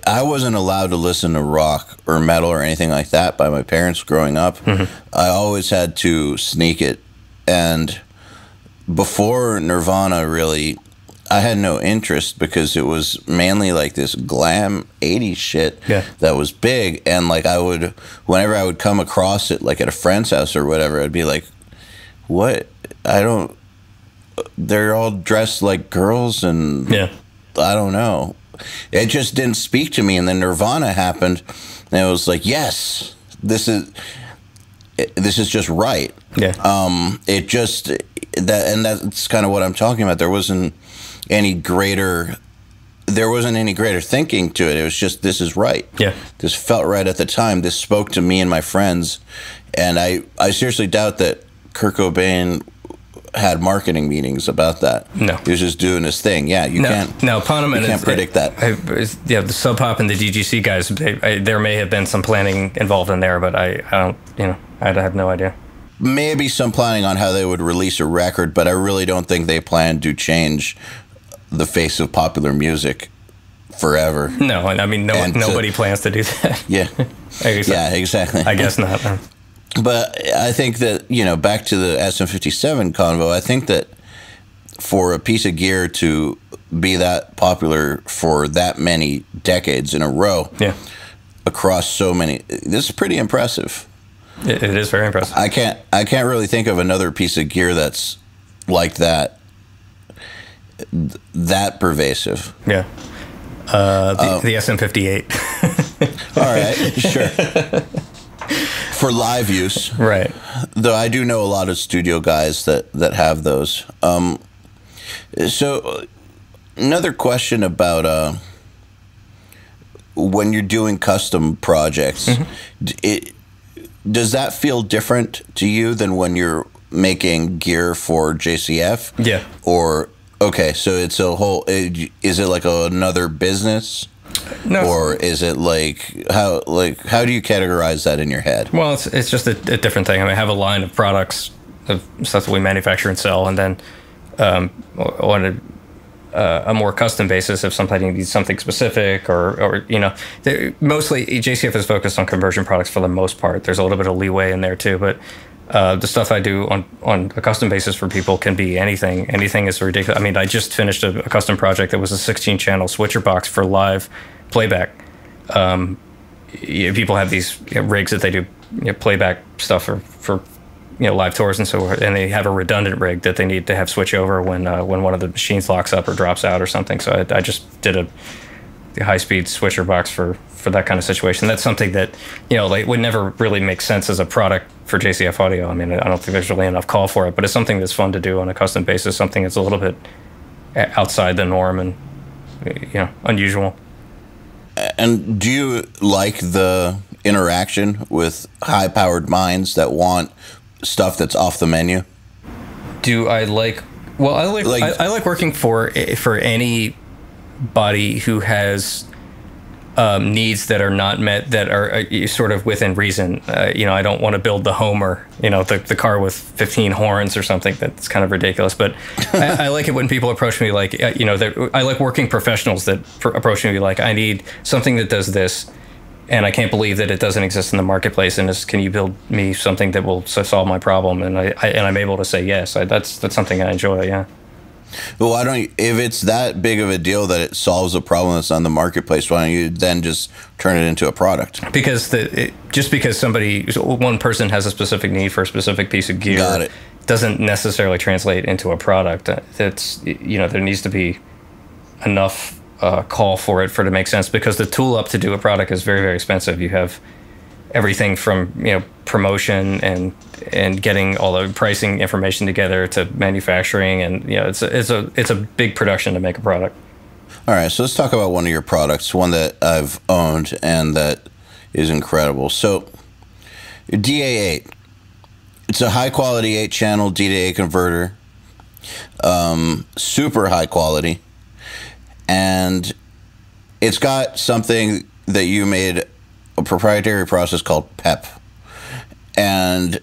I wasn't allowed to listen to rock or metal or anything like that by my parents growing up. Mm-hmm. I always had to sneak it. And before Nirvana, really, I had no interest, because it was mainly like this glam 80s shit that was big. And like whenever I would come across it, like at a friend's house or whatever, I'd be like, what? They're all dressed like girls, and I don't know. It just didn't speak to me, and then Nirvana happened, and it was like, yes, this is just right. Yeah. That's kind of what I'm talking about. There wasn't any greater thinking to it. It was just, this is right. Yeah. This felt right at the time. This spoke to me and my friends, and I seriously doubt that Kurt Cobain had marketing meetings about that. No, he was just doing his thing. Yeah, you can't. No, Poneman, you can't predict that. The Sub Pop and the DGC guys. There may have been some planning involved in there, but I don't. I have no idea. Maybe some planning on how they would release a record, but I really don't think they plan to change the face of popular music forever. No, I mean nobody plans to do that. Yeah, yeah, exactly. I guess not. But I think that, back to the SM57 convo, I think that for a piece of gear to be that popular for that many decades in a row, across so many, this is pretty impressive. It is very impressive. I can't really think of another piece of gear that's like that pervasive. Yeah. The SM58. All right, sure. For live use. Right. Though I do know a lot of studio guys that have those. So another question about when you're doing custom projects, does that feel different to you than when you're making gear for JCF? Yeah. Or, okay, so it's a whole, is it like another business? No. Or is it how do you categorize that in your head? Well, it's just a different thing. I mean, I have a line of products of stuff that we manufacture and sell, and then on a more custom basis, if somebody needs something specific, or mostly JCF is focused on conversion products for the most part. There's a little bit of leeway in there too, but the stuff I do on a custom basis for people can be anything. Anything is ridiculous. I mean, I just finished a custom project that was a 16-channel switcher box for live playback. People have these rigs that they do playback stuff for live tours and so, and they have a redundant rig that they need to have switch over when one of the machines locks up or drops out or something. So I just did a high-speed switcher box for that kind of situation. That's something that would never really make sense as a product for JCF audio. I mean, I don't think there's really enough call for it, but it's something that's fun to do on a custom basis, something that's a little bit outside the norm and unusual. And do you like the interaction with high-powered minds that want stuff that's off the menu? Do I like? Well, I like working for anybody who has needs that are not met, that are sort of within reason. I don't want to build the Homer, the car with 15 horns or something. That's kind of ridiculous. But I like it when people approach me like, I like working professionals that approach me like, I need something that does this, and I can't believe that it doesn't exist in the marketplace. And can you build me something that will solve my problem? And I'm able to say yes. That's something I enjoy. Yeah. Well, why don't you, if it's that big of a deal that it solves a problem that's on the marketplace, why don't you then just turn it into a product? Because just because one person has a specific need for a specific piece of gear doesn't necessarily translate into a product. That's there needs to be enough call for it to make sense, because the tool up to do a product is very, very expensive. You have everything from promotion and getting all the pricing information together to manufacturing, and it's a big production to make a product. All right, so let's talk about one of your products, one that I've owned and that is incredible. So DA8, it's a high quality 8-channel D-to-A converter, super high quality, and it's got something that you made, a proprietary process called PEP. And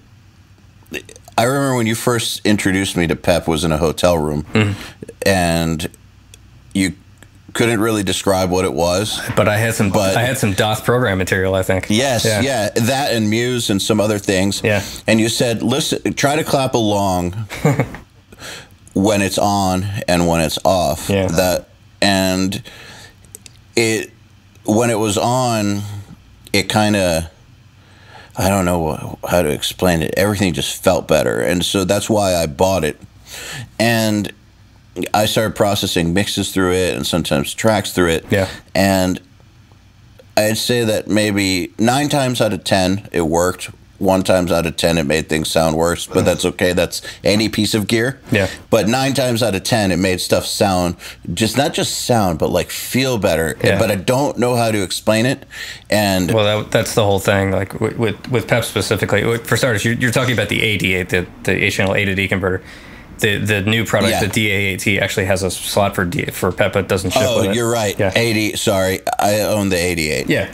I remember when you first introduced me to PEP was in a hotel room, and you couldn't really describe what it was. But I had some DOS program material, I think. Yes, yeah, that and Muse and some other things. Yeah. And you said, listen, try to clap along when it's on and when it's off. Yeah. And when it was on, it kind of, I don't know how to explain it. Everything just felt better. And so that's why I bought it. And I started processing mixes through it and sometimes tracks through it. Yeah. And I'd say that maybe 9 times out of 10 it worked. 1 times out of 10 it made things sound worse, but that's okay. That's any piece of gear. Yeah. But 9 times out of 10 it made stuff sound, not just sound, but like feel better. Yeah. But I don't know how to explain it. And well, that's the whole thing. Like with PEP specifically, for starters, you're talking about the AD8, the 8-channel A to D converter. The new product, the DA8T, actually has a slot for PEP, but doesn't ship with it. Oh, you're right. Yeah. 80. Sorry, I own the 88. Yeah.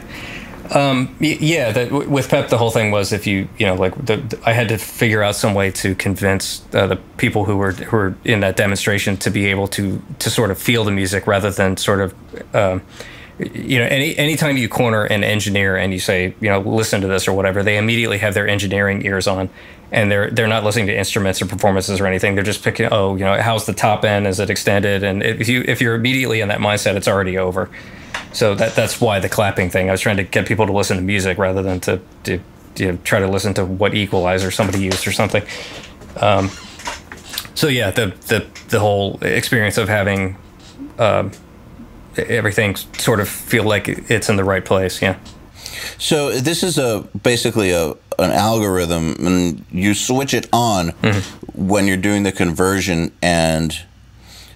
With PEP, the whole thing was I had to figure out some way to convince the people who were in that demonstration to be able to sort of feel the music rather than sort of anytime you corner an engineer and you say, listen to this or whatever, they immediately have their engineering ears on, and they're not listening to instruments or performances or anything. They're just picking, how's the top end? Is it extended? And if you're immediately in that mindset, it's already over. So that's why the clapping thing. I was trying to get people to listen to music rather than to try to listen to what equalizer somebody used or something. So yeah, the whole experience of having everything sort of feel like it's in the right place. Yeah. So this is basically an algorithm, and you switch it on when you're doing the conversion, and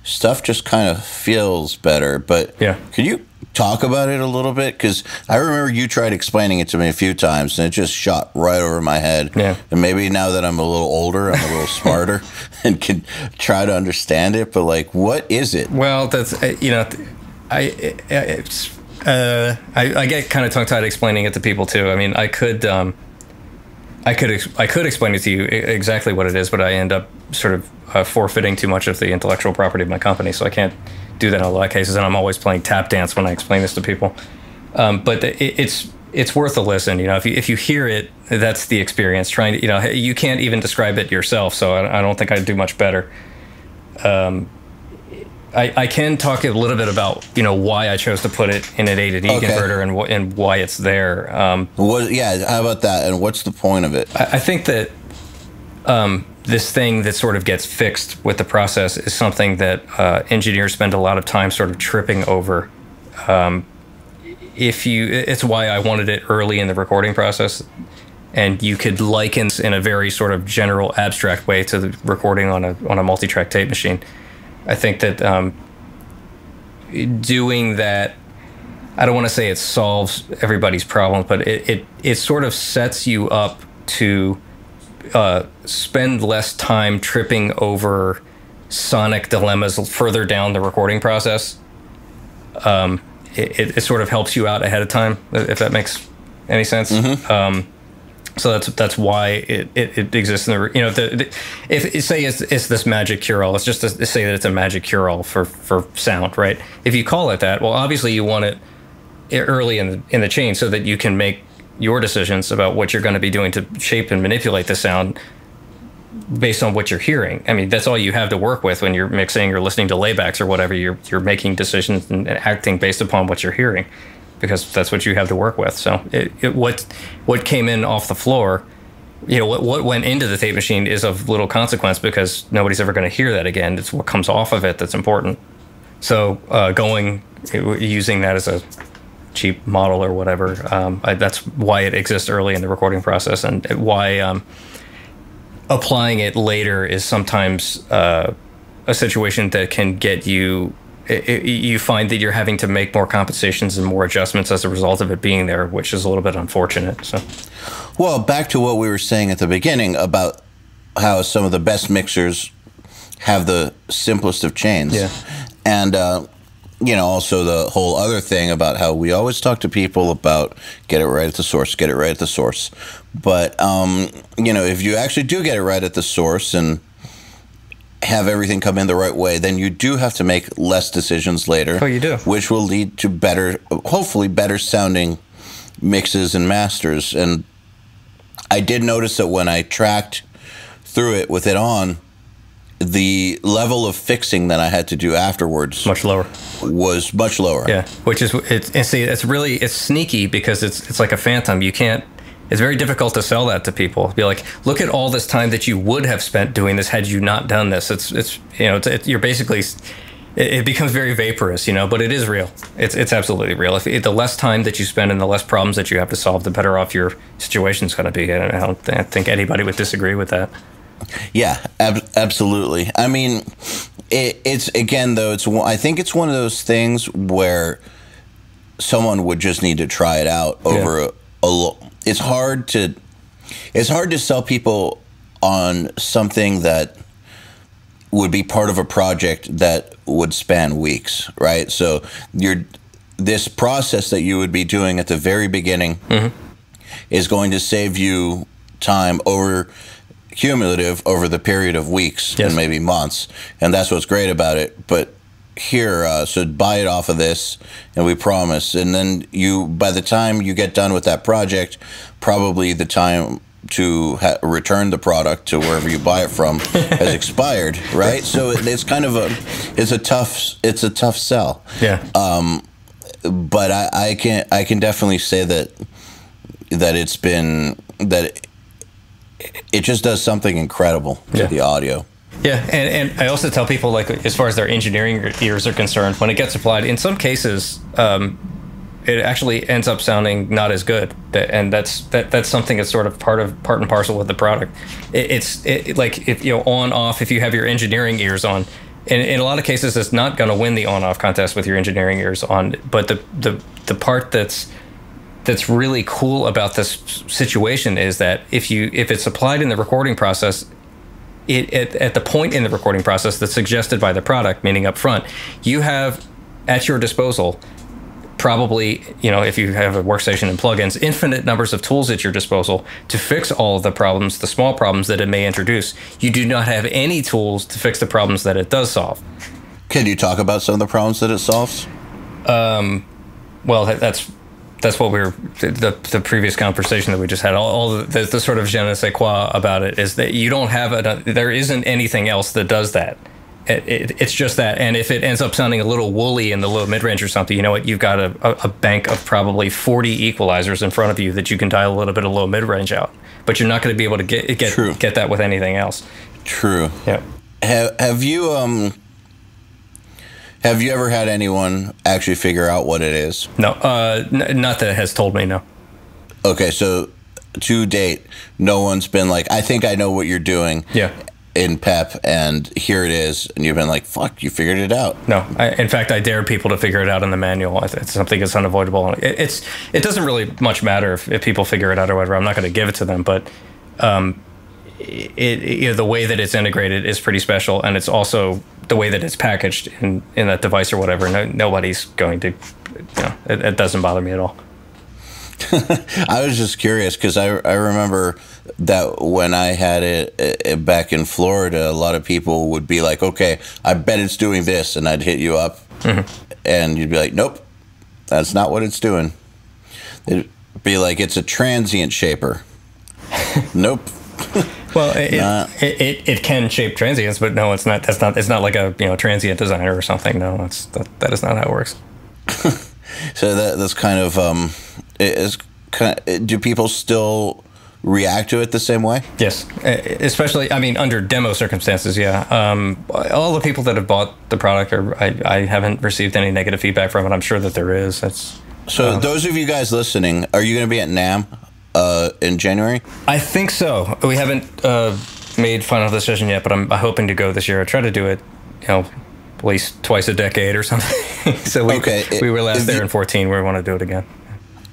stuff just kind of feels better. But yeah, could you talk about it a little bit? Because I remember you tried explaining it to me a few times, and it just shot right over my head. Yeah. And maybe now that I'm a little older, I'm a little smarter and can try to understand it. But like, what is it? Well, that's I get kind of tongue-tied explaining it to people too. I mean, I could explain it to you exactly what it is, but I end up sort of forfeiting too much of the intellectual property of my company, so I can't do that in a lot of cases. And I'm always playing tap dance when I explain this to people. But it's worth a listen. If you hear it, that's the experience. Trying to you can't even describe it yourself, so I don't think I'd do much better. I can talk a little bit about why I chose to put it in an A to D converter and why it's there. How about that? And what's the point of it? I think that this thing that sort of gets fixed with the process is something that engineers spend a lot of time sort of tripping over. It's why I wanted it early in the recording process, and you could liken in a very sort of general abstract way to the recording on a multi-track tape machine. I think that doing that, I don't want to say it solves everybody's problem, but it sort of sets you up to spend less time tripping over sonic dilemmas further down the recording process. It sort of helps you out ahead of time, if that makes any sense. Mm-hmm. So that's why it exists in the if say it's this magic cure-all. Let's just say that it's a magic cure-all for sound, right? If you call it that, well, obviously you want it early in the chain so that you can make your decisions about what you're going to be doing to shape and manipulate the sound based on what you're hearing. I mean, that's all you have to work with when you're mixing or listening to laybacks or whatever. You're making decisions and acting based upon what you're hearing, because that's what you have to work with. So what came in off the floor, what went into the tape machine is of little consequence, because nobody's ever going to hear that again. It's what comes off of it that's important. So using that as a cheap model or whatever, that's why it exists early in the recording process, and why applying it later is sometimes a situation that can get you. You find that you're having to make more compensations and more adjustments as a result of it being there, which is a little bit unfortunate. So, well, back to what we were saying at the beginning about how some of the best mixers have the simplest of chains. Yeah. And, also the whole other thing about how we always talk to people about get it right at the source, get it right at the source. But, if you actually do get it right at the source and have everything come in the right way, then you do have to make less decisions later. Oh, you do. Which will lead to hopefully better sounding mixes and masters. And I did notice that when I tracked through it with it on, the level of fixing that I had to do afterwards was much lower. Yeah, which is it's sneaky, because it's like a phantom. It's very difficult to sell that to people. Be like, look at all this time that you would have spent doing this had you not done this. You're basically, it becomes very vaporous, but it is real. It's absolutely real. If the less time that you spend and the less problems that you have to solve, the better off your situation's going to be. I don't think anybody would disagree with that. Yeah, absolutely. I mean, it's again though. I think it's one of those things where someone would just need to try it out over a. It's hard to sell people on something that would be part of a project that would span weeks, right? So this process that you would be doing at the very beginning is going to save you time cumulative over the period of weeks and maybe months, and that's what's great about it. But here, so buy it off of this, and we promise. And then by the time you get done with that project, probably the time to return the product to wherever you buy it from has expired, right? So it's kind of a tough sell. Yeah. But I can definitely say that it just does something incredible to the audio. Yeah, and I also tell people, like, as far as their engineering ears are concerned, when it gets applied, in some cases, it actually ends up sounding not as good, and that's something that's sort of part and parcel with the product. It's like, if on off, if you have your engineering ears on, in a lot of cases, it's not going to win the on off contest with your engineering ears on. But the part that's really cool about this situation is that if it's applied in the recording process, at the point in the recording process that's suggested by the product, meaning up front, you have at your disposal probably, if you have a workstation and plugins, infinite numbers of tools at your disposal to fix all of the problems, the small problems that it may introduce. You do not have any tools to fix the problems that it does solve. Can you talk about some of the problems that it solves? Well, that's what the previous conversation that we just had. All the sort of je ne sais quoi about it is that you don't have there isn't anything else that does that. It's just that, and if it ends up sounding a little woolly in the low mid-range or something, you know what? You've got a bank of probably 40 equalizers in front of you that you can dial a little bit of low mid-range out, but you're not going to be able to get that with anything else. True. Yeah. Have you ever had anyone actually figure out what it is? No, not that it has told me. No. Okay, so to date, no one's been like, I think I know what you're doing. Yeah. In PEP, and here it is, and you've been like, fuck, you figured it out. No, in fact, I dare people to figure it out in the manual. It's something that's unavoidable. It doesn't really much matter if people figure it out or whatever. I'm not going to give it to them, but the way that it's integrated is pretty special, and it's also the way that it's packaged in that device or whatever. Nobody's going to, it doesn't bother me at all. I was just curious because I remember that when I had it back in Florida, a lot of people would be like, okay, I bet it's doing this, and I'd hit you up, and you'd be like, nope, that's not what it's doing. It'd be like, it's a transient shaper. Nope. Well, it can shape transients, but no, it's not. It's not like a transient designer or something. No, that is not how it works. So that's kind of do people still react to it the same way? Yes, especially, under demo circumstances, yeah. All the people that have bought the product, I haven't received any negative feedback from it. I'm sure that there is. So those of you guys listening, are you going to be at NAMM in January? I think so. We haven't made final decision yet, but I'm hoping to go this year. I try to do it, at least twice a decade or something. So we were last there in 2014. We want to do it again.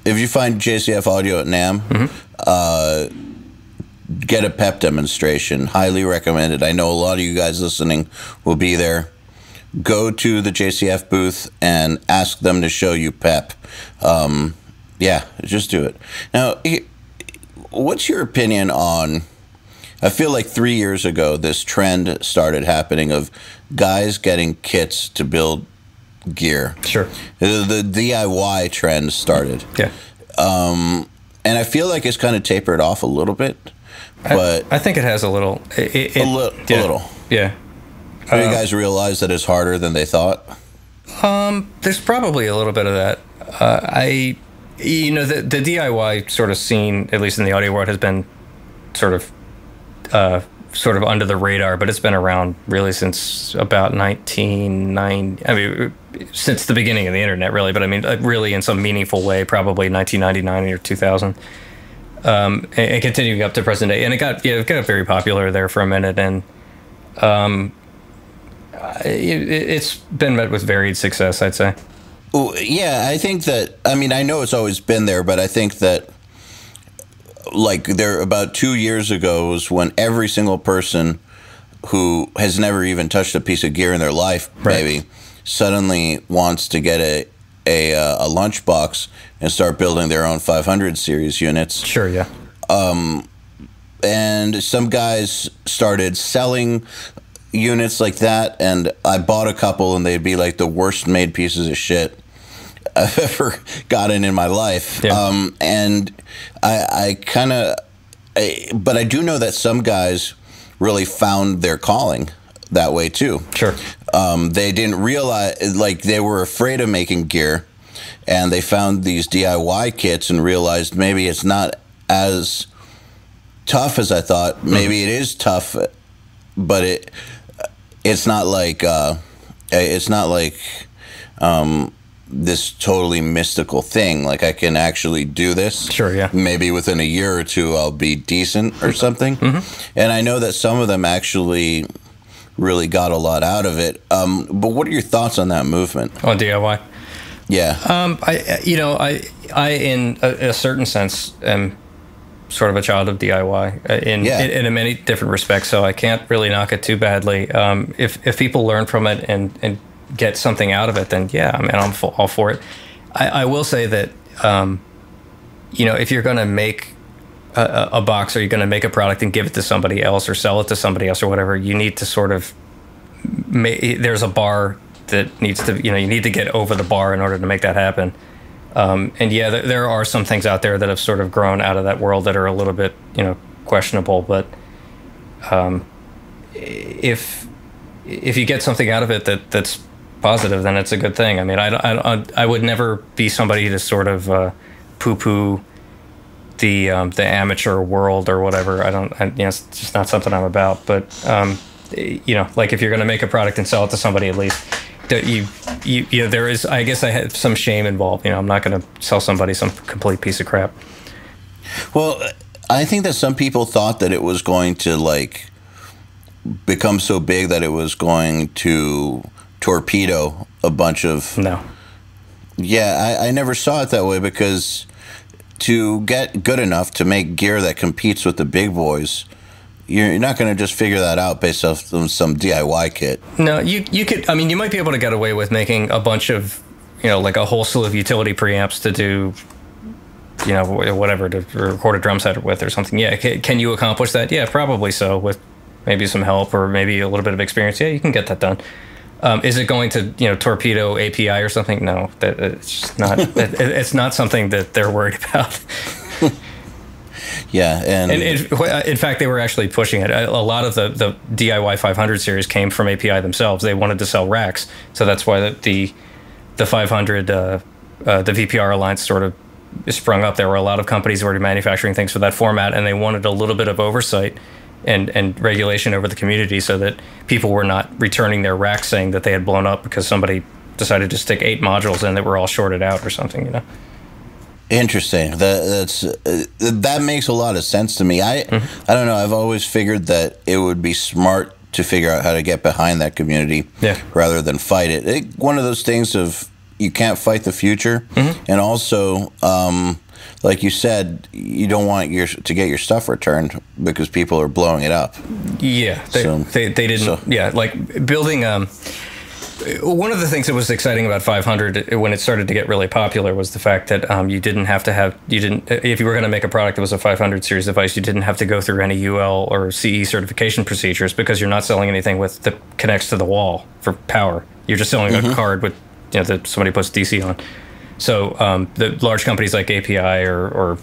If you find JCF audio at NAMM, get a PEP demonstration. Highly recommended. I know a lot of you guys listening will be there. Go to the JCF booth and ask them to show you PEP. Yeah, just do it. Now, what's your opinion on... I feel like 3 years ago, this trend started happening of guys getting kits to build gear. Sure. The DIY trend started. Yeah. And I feel like it's kind of tapered off a little bit, but I think it has a little. A little. Yeah. Do you guys realize that it's harder than they thought? There's probably a little bit of that. The DIY sort of scene, at least in the audio world, has been sort of under the radar, but it's been around really since about 1990. Since the beginning of the internet, really. But really in some meaningful way, probably 1999 or 2000, and continuing up to present day. And it got very popular there for a minute, and it's been met with varied success, I'd say. Well, yeah, I think that. I know it's always been there, but I think that. Like there about 2 years ago was when every single person who has never even touched a piece of gear in their life, maybe, suddenly wants to get a lunchbox and start building their own 500 series units. Sure, yeah. And some guys started selling units like that, and I bought a couple, and they'd be like the worst made pieces of shit I've ever gotten in my life. Yeah. And I kind of, but I do know that some guys really found their calling that way too. Sure. They didn't realize, like, they were afraid of making gear, and they found these DIY kits and realized maybe it's not as tough as I thought. Maybe it is tough, but it's not like this totally mystical thing. Like, I can actually do this. Sure, yeah. Maybe within a year or two I'll be decent or something. Mm-hmm. And I know that some of them actually really got a lot out of it. But what are your thoughts on that movement? On DIY? Yeah. I in a certain sense am sort of a child of DIY in many different respects, so I can't really knock it too badly. If people learn from it and get something out of it, then yeah, I mean, I'm all for it. I will say that, if you're going to make a box, or you're going to make a product and give it to somebody else or sell it to somebody else or whatever, you need to sort of there's a bar that needs to, you need to get over the bar in order to make that happen. And yeah, there are some things out there that have sort of grown out of that world that are a little bit, questionable. But if you get something out of it that's positive, then it's a good thing. I mean, I would never be somebody to sort of poo-poo the amateur world or whatever. It's just not something I'm about. But like, if you're going to make a product and sell it to somebody, at least that there is, I guess I have some shame involved. I'm not going to sell somebody some complete piece of crap. Well, I think that some people thought that it was going to, like, become so big that it was going to torpedo a bunch of... No. Yeah, I never saw it that way, because to get good enough to make gear that competes with the big boys, you're not going to just figure that out based off some DIY kit. No, you could. I mean, you might be able to get away with making a bunch of, like a whole slew of utility preamps to do, whatever, to record a drum set with or something. Yeah, can you accomplish that? Yeah, probably so, with maybe some help or maybe a little bit of experience. Yeah, you can get that done. Is it going to, torpedo API or something? No, it's just not. It's not something that they're worried about. Yeah, and in fact, they were actually pushing it. A lot of the DIY 500 series came from API themselves. They wanted to sell racks, so that's why the 500, the VPR Alliance sort of sprung up. There were a lot of companies already manufacturing things for that format, and they wanted a little bit of oversight and regulation over the community, so that people were not returning their racks saying that they had blown up because somebody decided to stick 8 modules in that were all shorted out or something. Interesting. That makes a lot of sense to me. I don't know. I've always figured that it would be smart to figure out how to get behind that community, rather than fight it. One of those things of, you can't fight the future, and also, like you said, you don't want to get your stuff returned because people are blowing it up. Yeah, they didn't. So. Yeah, like building. One of the things that was exciting about 500 when it started to get really popular was the fact that if you were going to make a product that was a 500 series device, you didn't have to go through any UL or CE certification procedures, because you're not selling anything that connects to the wall for power. You're just selling a card with that somebody puts DC on. So the large companies like API or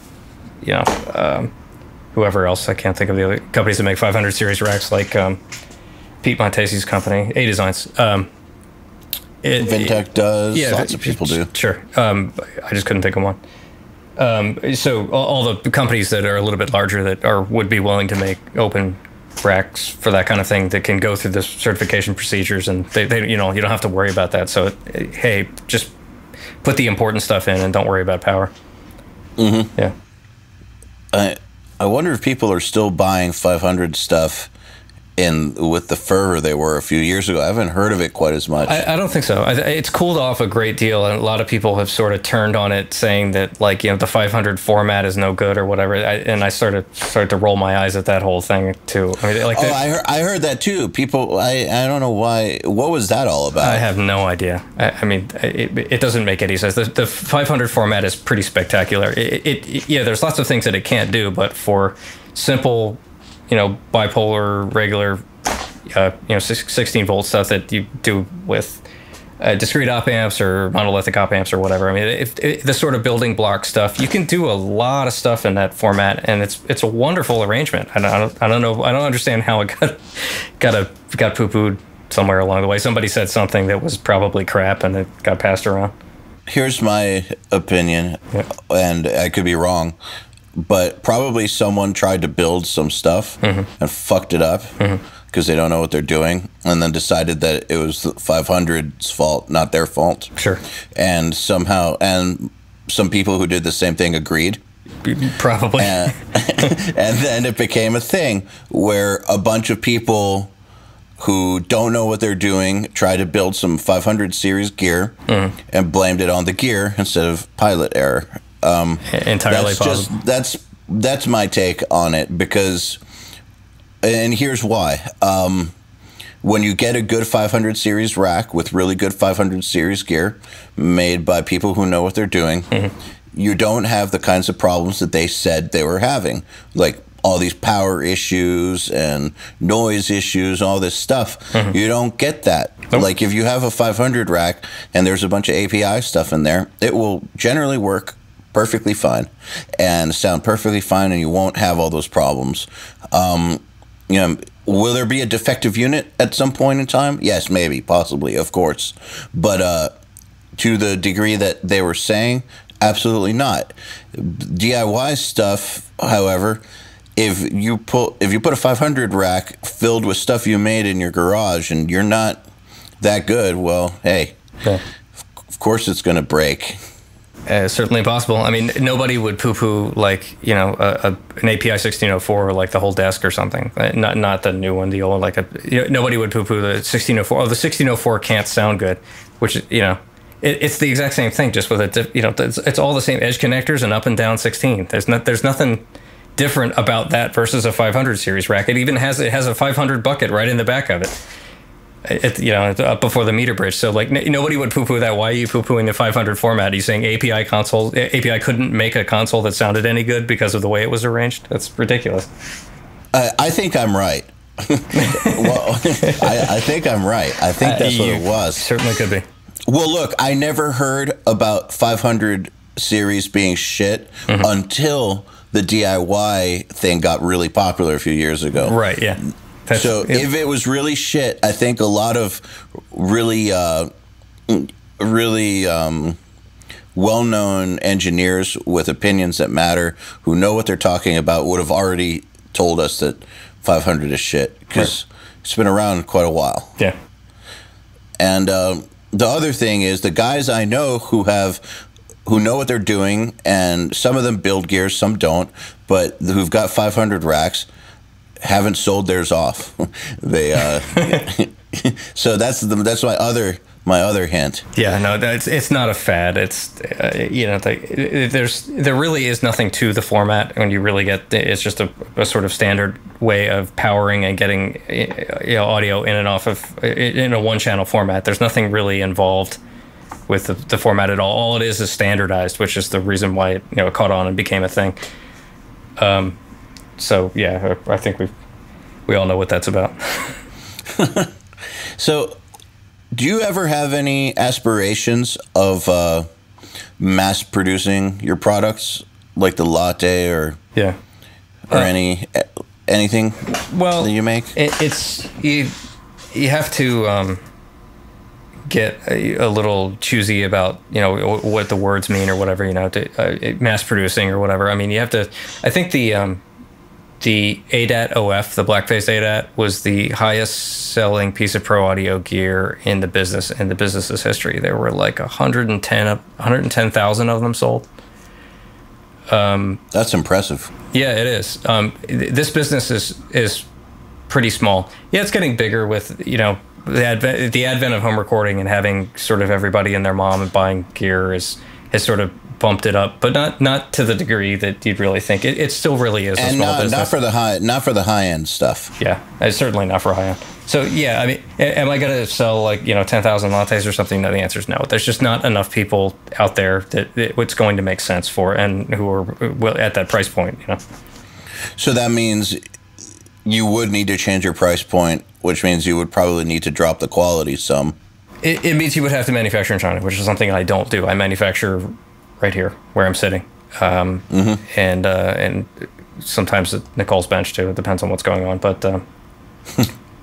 whoever else, I can't think of the other companies that make 500 series racks, like Pete Montesi's company, A Designs. Vintech does. Yeah, lots of people do. Sure. I just couldn't think of one. So all the companies that are a little bit larger that would be willing to make open racks for that kind of thing, that can go through the certification procedures, and they you don't have to worry about that. So hey, just put the important stuff in and don't worry about power. Yeah. I wonder if people are still buying 500 stuff with the fervor they were a few years ago. I haven't heard of it quite as much. I don't think so. It's cooled off a great deal, and a lot of people have sort of turned on it, saying that, like, the 500 format is no good or whatever. And I started to roll my eyes at that whole thing too. I mean, like, I heard that too. People, I don't know why. What was that all about? I have no idea. I mean, it doesn't make any sense. The 500 format is pretty spectacular. There's lots of things that it can't do, but for simple, bipolar, regular, 16 volt stuff that you do with discrete op amps or monolithic op amps or whatever. I mean, if the sort of building block stuff, you can do a lot of stuff in that format, and it's a wonderful arrangement. I don't know. I don't understand how it got poo-pooed somewhere along the way. Somebody said something that was probably crap, and it got passed around. Here's my opinion, and I could be wrong, but probably someone tried to build some stuff and fucked it up. Because they don't know what they're doing, and then decided that it was the 500's fault, not their fault. Sure. And and some people who did the same thing agreed. Probably. And then it became a thing where a bunch of people who don't know what they're doing try to build some 500 series gear and blamed it on the gear instead of pilot error. Entirely possible. That's my take on it, because... And here's why. When you get a good 500 series rack with really good 500 series gear made by people who know what they're doing, you don't have the kinds of problems that they said they were having. Like all these power issues and noise issues, all this stuff. You don't get that. Nope. Like if you have a 500 rack and there's a bunch of API stuff in there, it will generally work perfectly fine and sound perfectly fine, and you won't have all those problems. Will there be a defective unit at some point in time? Yes, maybe, possibly, of course. But to the degree that they were saying, absolutely not. DIY stuff, however, if you put a 500 rack filled with stuff you made in your garage and you're not that good, well, hey, of course it's going to break. Certainly possible. I mean, nobody would poo-poo like an API 1604 or like the whole desk or something. Not the new one, the old nobody would poo-poo the 1604. Oh, the 1604 can't sound good, which it's the exact same thing, just with it's all the same edge connectors and up and down 16. There's nothing different about that versus a 500 series rack. It even has a 500 bucket right in the back of it. It's up before the meter bridge. So like nobody would poo-poo that. Why are you poo-pooing the 500 format? Are you saying API couldn't make a console that sounded any good because of the way it was arranged? That's ridiculous. I think I'm right. Well, I think I'm right. I think that's what it was. Certainly could be. Well, look, I never heard about 500 series being shit until the DIY thing got really popular a few years ago. Right, yeah. If it was really shit, I think a lot of really well-known engineers with opinions that matter, who know what they're talking about, would have already told us that 500 is shit, because it's been around quite a while. Yeah. And the other thing is, the guys I know who know what they're doing, and some of them build gears, some don't, but who've got 500 racks, haven't sold theirs off. They so that's my other hint. Yeah, no, it's not a fad. It's there really is nothing to the format when you really get. It's just a sort of standard way of powering and getting audio in and off of in a one channel format. There's nothing really involved with the format at all. All it is standardized, which is the reason why it caught on and became a thing. So yeah, I think we all know what that's about. So, do you ever have any aspirations of mass producing your products, like the latte or anything that you make? It's you have to get a little choosy about what the words mean or whatever, to mass producing or whatever. I mean, you have to. I think the ADAT OF, the black-faced ADAT, was the highest-selling piece of pro audio gear in the business's history. There were like 110,000 of them sold. That's impressive. Yeah, it is. This business is pretty small. Yeah, it's getting bigger with the advent of home recording, and having sort of everybody and their mom and buying gear has sort of bumped it up, but not to the degree that you'd really think. It still really is a small business. Not for the high end stuff. Yeah, it's certainly not for high end. So yeah, I mean, am I going to sell 10,000 lattes or something? No, the answer is no. There's just not enough people out there that it's going to make sense for, and who are at that price point. So that means you would need to change your price point, which means you would probably need to drop the quality some. It means you would have to manufacture in China, which is something I don't do. I manufacture right here where I'm sitting, and sometimes at Nicole's bench too. It depends on what's going on, but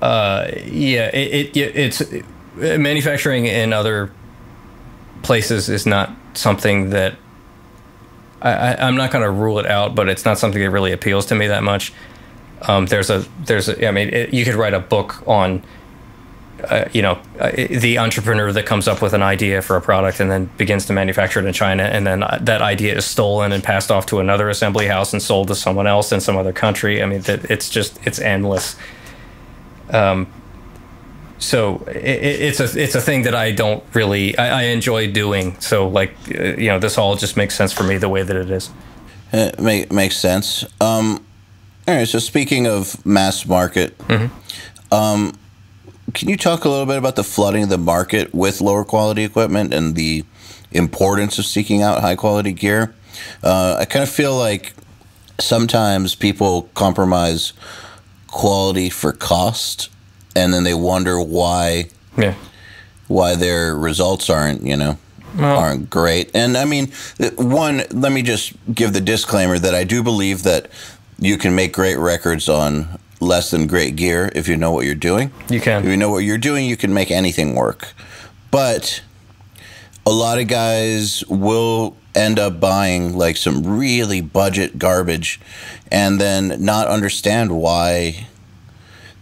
it's manufacturing in other places is not something that I'm not going to rule it out, but it's not something that really appeals to me that much. You could write a book on, the entrepreneur that comes up with an idea for a product and then begins to manufacture it in China, and then that idea is stolen and passed off to another assembly house and sold to someone else in some other country. I mean, it's endless. So it's a thing that I don't really, I enjoy doing. So this all just makes sense for me the way that it is. It makes sense. All right, so speaking of mass market, can you talk a little bit about the flooding of the market with lower quality equipment and the importance of seeking out high quality gear? I kind of feel like sometimes people compromise quality for cost, and then they wonder why their results aren't great. And I mean, let me just give the disclaimer that I do believe that you can make great records on less than great gear if you know what you're doing. You can. If you know what you're doing, you can make anything work. But a lot of guys will end up buying like some really budget garbage and then not understand why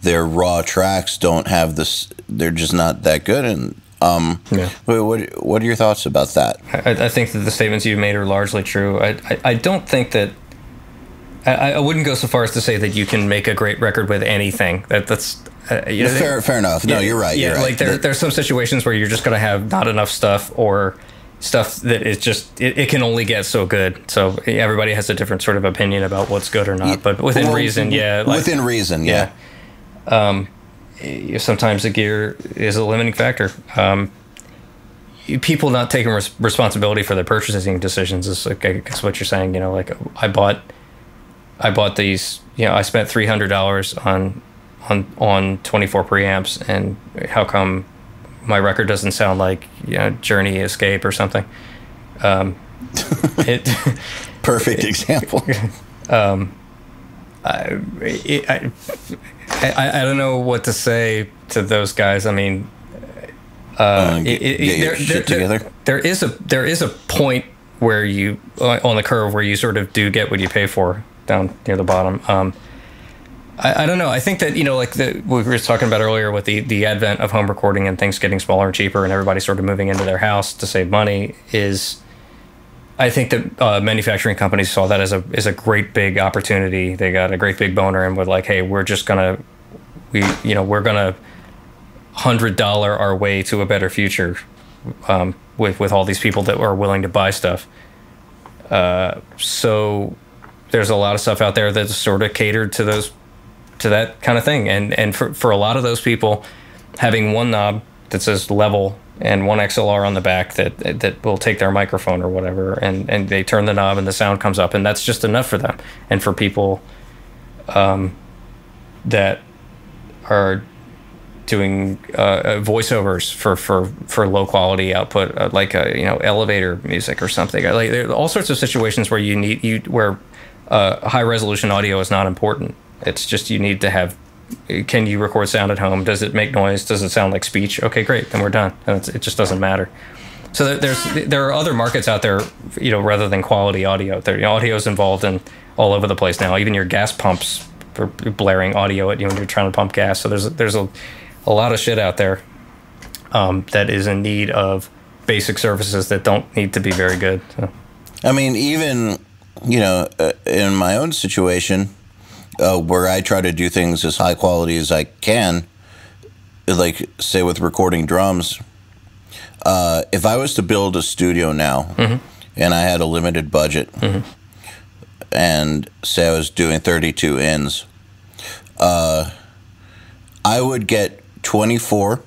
their raw tracks don't have this. They're just not that good. And what are your thoughts about that? I think that the statements you made are largely true. I don't think that. I wouldn't go so far as to say that you can make a great record with anything. That's fair enough. No, you're right. Yeah, you're right. Like there's some situations where you're just going to have not enough stuff, or stuff that is just it can only get so good. So everybody has a different sort of opinion about what's good or not. But within reason, within reason, yeah. Sometimes the gear is a limiting factor. People not taking responsibility for their purchasing decisions is like, I guess what you're saying. I bought these. I spent $300 on 24 preamps, and how come my record doesn't sound like Journey Escape or something? Perfect example. I don't know what to say to those guys. I mean, get your shit together. There is a point where you on the curve where you sort of do get what you pay for down near the bottom. I don't know. I think that we were talking about earlier with the advent of home recording and things getting smaller and cheaper, and everybody sort of moving into their house to save money is. I think that manufacturing companies saw that as a great big opportunity. They got a great big boner and were like, "Hey, we're gonna $100 our way to a better future with all these people that are willing to buy stuff." So there's a lot of stuff out there that's sort of catered to that kind of thing, and for a lot of those people, having one knob that says level and one XLR on the back that will take their microphone or whatever, and they turn the knob and the sound comes up, and that's just enough for them. And for people that are doing voiceovers for low quality output, elevator music or something, like there are all sorts of situations where where high resolution audio is not important. It's just you need to have. Can you record sound at home? Does it make noise? Does it sound like speech? Okay, great. Then we're done. It just doesn't matter. So there are other markets out there, rather than quality audio. Audio is involved in all over the place now. Even your gas pumps for blaring audio at you when you're trying to pump gas. So there's a lot of shit out there that is in need of basic services that don't need to be very good. So. I mean, even in my own situation. Where I try to do things as high quality as I can, like say with recording drums. If I was to build a studio now, and I had a limited budget, and say I was doing 32 ins, I would get 24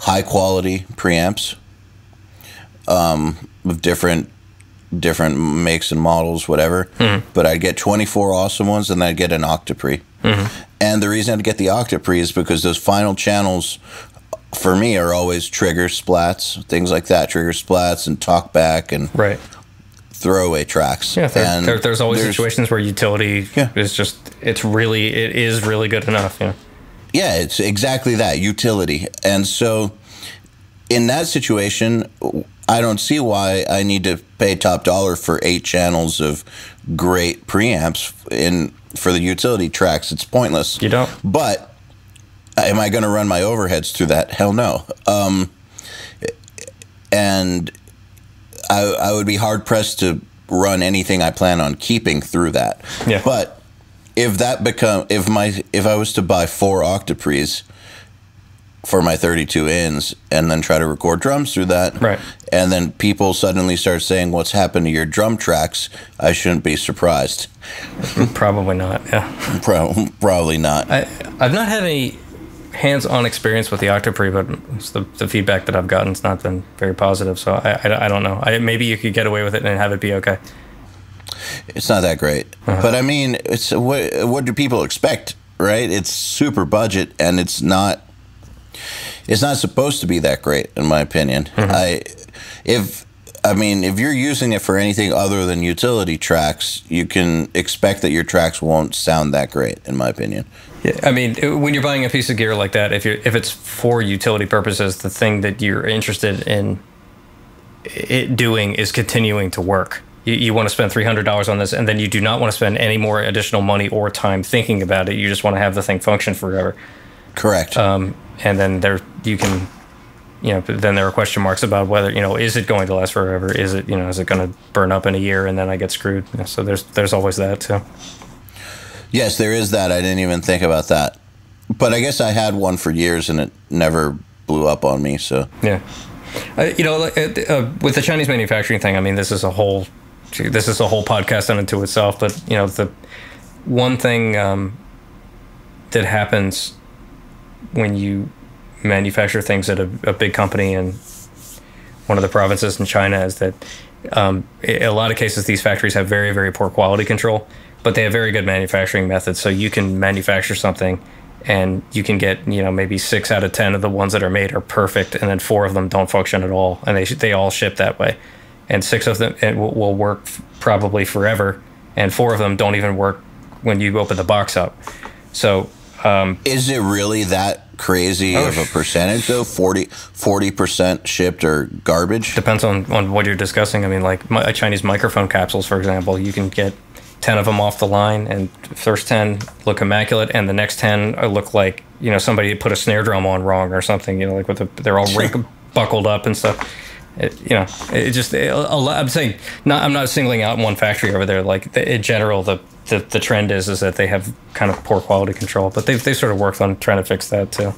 high quality preamps with different makes and models, whatever. But I'd get 24 awesome ones, and I'd get an Octapre. And the reason I had to get the octapre is because those final channels for me are always trigger splats, things like that, trigger splats and talkback and throwaway tracks. Yeah, there's always situations where utility is just, it is really good enough. Yeah, it's exactly that, utility. And so in that situation, I don't see why I need to pay top dollar for 8 channels of great preamps for the utility tracks. It's pointless. You don't. But am I going to run my overheads through that? Hell no. And I would be hard pressed to run anything I plan on keeping through that. Yeah. But if I was to buy 4 octapres for my 32 ins and then try to record drums through that, and then people suddenly start saying what's happened to your drum tracks, I shouldn't be surprised. Probably not. Yeah. Probably not. I've not had any hands-on experience with the octapre, but the feedback that I've gotten has not been very positive. So I don't know. Maybe you could get away with it and have it be okay. It's not that great, but I mean, it's what do people expect, right? It's super budget, and it's not supposed to be that great, in my opinion. If you're using it for anything other than utility tracks, you can expect that your tracks won't sound that great, in my opinion. Yeah, I mean, when you're buying a piece of gear like that, if it's for utility purposes, the thing that you're interested in it doing is continuing to work. You want to spend $300 on this, and then you do not want to spend any more additional money or time thinking about it. You just want to have the thing function forever. Correct. And then then there are question marks about whether, is it going to last forever? Is it going to burn up in a year and then I get screwed? So there's always that too. Yes, there is that. I didn't even think about that. But I guess I had one for years and it never blew up on me. So yeah, with the Chinese manufacturing thing, I mean, this is a whole podcast unto itself. But the one thing that happens when you manufacture things at a big company in one of the provinces in China is that in a lot of cases these factories have very, very poor quality control, but they have very good manufacturing methods. So you can manufacture something and you can get maybe 6 out of 10 of the ones that are made are perfect, and then 4 of them don't function at all, and they all ship that way, and 6 of them will work probably forever, and 4 of them don't even work when you open the box up. So is it really that crazy of a percentage though? 40% shipped or garbage? Depends on what you're discussing. I mean, like Chinese microphone capsules, for example, you can get 10 of them off the line, and first 10 look immaculate, and the next 10 look like somebody put a snare drum on wrong or something. Like they're all buckled up and stuff. I'm saying I'm not singling out one factory over there. Like in general, the trend is that they have kind of poor quality control, but they sort of worked on trying to fix that too.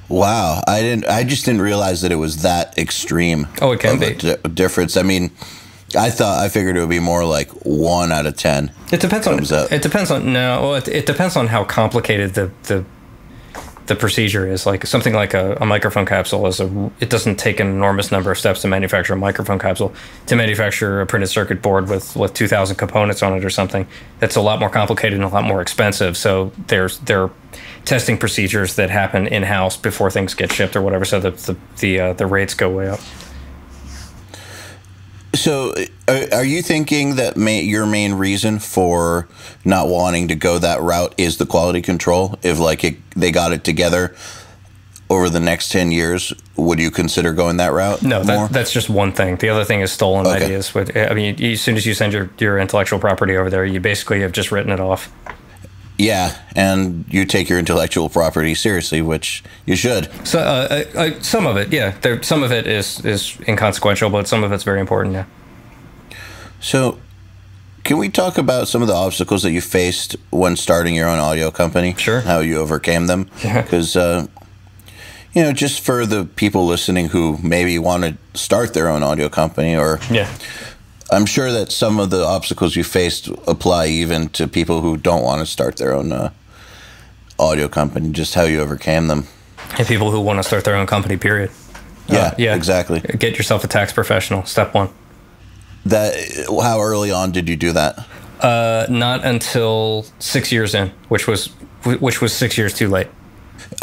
Wow, I just didn't realize that it was that extreme. Oh, it can be difference. I mean, I figured it would be more like 1 out of 10. It depends on. It depends on. No, well, it depends on how complicated the procedure is. Like something like a microphone capsule it doesn't take an enormous number of steps to manufacture a microphone capsule. To manufacture a printed circuit board with 2,000 components on it or something, that's a lot more complicated and a lot more expensive. So there are testing procedures that happen in-house before things get shipped or whatever, so the rates go way up. So are you thinking that your main reason for not wanting to go that route is the quality control? If they got it together over the next 10 years, would you consider going that route? No, that's just one thing. The other thing is stolen ideas. I mean, as soon as you send your intellectual property over there, you basically have just written it off. Yeah, and you take your intellectual property seriously, which you should. So some of it, yeah. Some of it is inconsequential, but some of it's very important, yeah. So can we talk about some of the obstacles that you faced when starting your own audio company? Sure. How you overcame them? Because, just for the people listening who maybe want to start their own audio company or... Yeah. I'm sure that some of the obstacles you faced apply even to people who don't want to start their own audio company, just how you overcame them. And people who want to start their own company, period. Yeah, exactly. Get yourself a tax professional, step 1. How early on did you do that? Not until 6 years in, which was 6 years too late.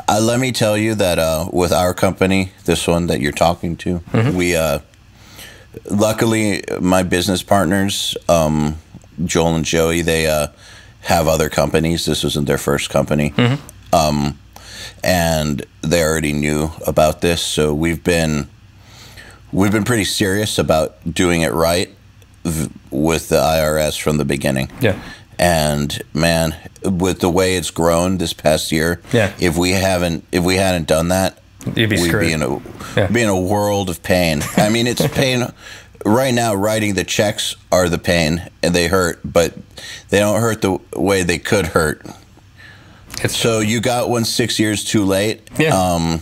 Let me tell you that with our company, this one that you're talking to, we luckily my business partners, Joel and Joey, they have other companies. This wasn't their first company, and they already knew about this. So we've been pretty serious about doing it right with the IRS from the beginning. Yeah. And man, with the way it's grown this past year, if we hadn't done that, you'd be screwed. Be in a world of pain. I mean, it's pain right now. Writing the checks are the pain, and they hurt, but they don't hurt the way they could hurt. So you got one 6 years too late. Yeah.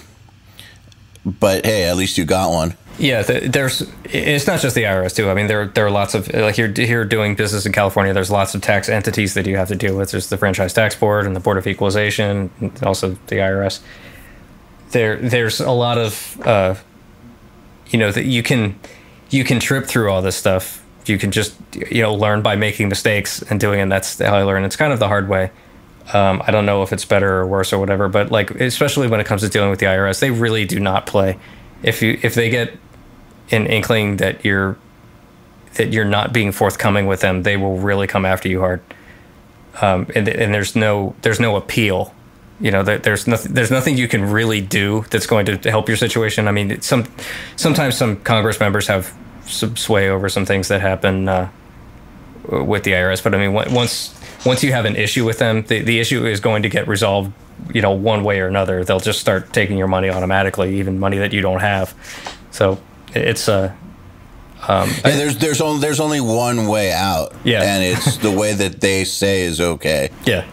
But hey, at least you got one. Yeah, it's not just the IRS too. I mean, there are lots of, like, you're doing business in California. There's lots of tax entities that you have to deal with. There's the Franchise Tax Board and the Board of Equalization, and also the IRS. There's a lot of that you can trip through all this stuff. You can just learn by making mistakes and doing it. And that's how I learn. It's kind of the hard way. I don't know if it's better or worse or whatever, but like, especially when it comes to dealing with the IRS, they really do not play. If they get an inkling that you're not being forthcoming with them, they will really come after you hard. And there's no appeal. There's nothing you can really do that's going to help your situation. I mean, sometimes some Congress members have some sway over some things that happen with the IRS, but I mean, once you have an issue with them, the issue is going to get resolved, one way or another. They'll just start taking your money automatically, even money that you don't have. So it's there's only one way out, and it's the way that they say is okay. Yeah.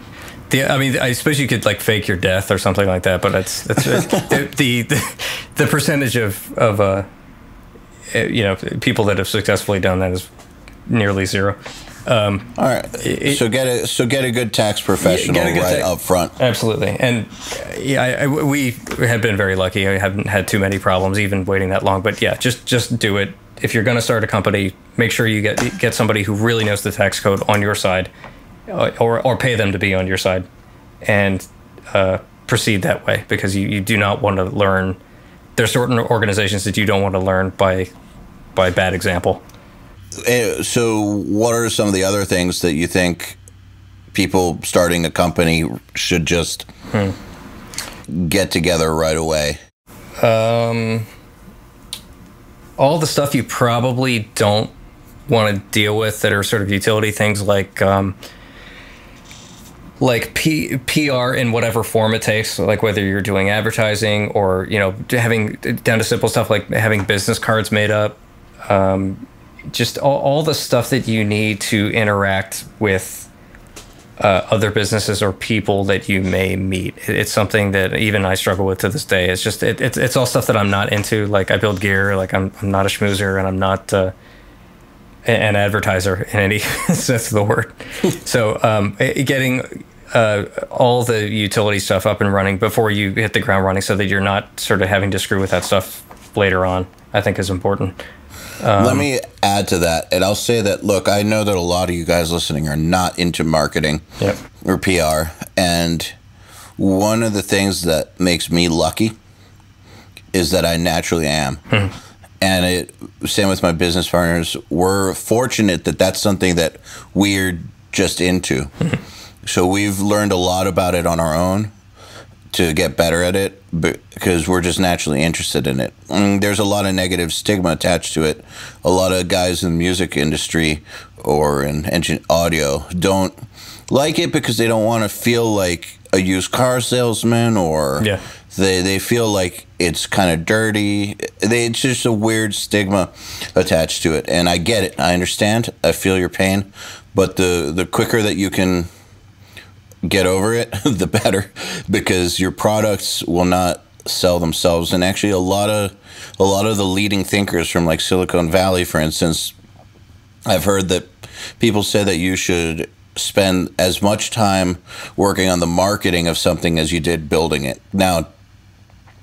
I mean, I suppose you could like fake your death or something like that, but that's the percentage of people that have successfully done that is nearly zero. All right, so get a good tax professional up front. Absolutely, and we have been very lucky. I haven't had too many problems even waiting that long. But yeah, just do it. If you're going to start a company, make sure you get somebody who really knows the tax code on your side, or pay them to be on your side, and proceed that way, because you do not want to learn. There's certain organizations that you don't want to learn by bad example. So what are some of the other things that you think people starting a company should just get together right away? All the stuff you probably don't want to deal with that are sort of utility things, like PR in whatever form it takes, like whether you're doing advertising or, having down to simple stuff like having business cards made up. Just all the stuff that you need to interact with other businesses or people that you may meet. It's something that even I struggle with to this day. It's just it's all stuff that I'm not into. Like, I build gear. Like, I'm not a schmoozer, and I'm not an advertiser in any sense of the word. So getting all the utility stuff up and running before you hit the ground running, so that you're not sort of having to screw with that stuff later on, I think is important. Let me add to that, and I'll say that, look, I know that a lot of you guys listening are not into marketing or PR, and one of the things that makes me lucky is that I naturally am. And same with my business partners. We're fortunate that that's something that we're just into. So we've learned a lot about it on our own to get better at it, because we're just naturally interested in it. There's a lot of negative stigma attached to it. A lot of guys in the music industry or in audio don't like it because they don't want to feel like a used car salesman, or they feel like it's kind of dirty. It's just a weird stigma attached to it. And I get it. I understand. I feel your pain. But the quicker that you can get over it, the better, because your products will not sell themselves. And actually, a lot of the leading thinkers from like Silicon Valley, for instance, I've heard that people say that you should spend as much time working on the marketing of something as you did building it. Now,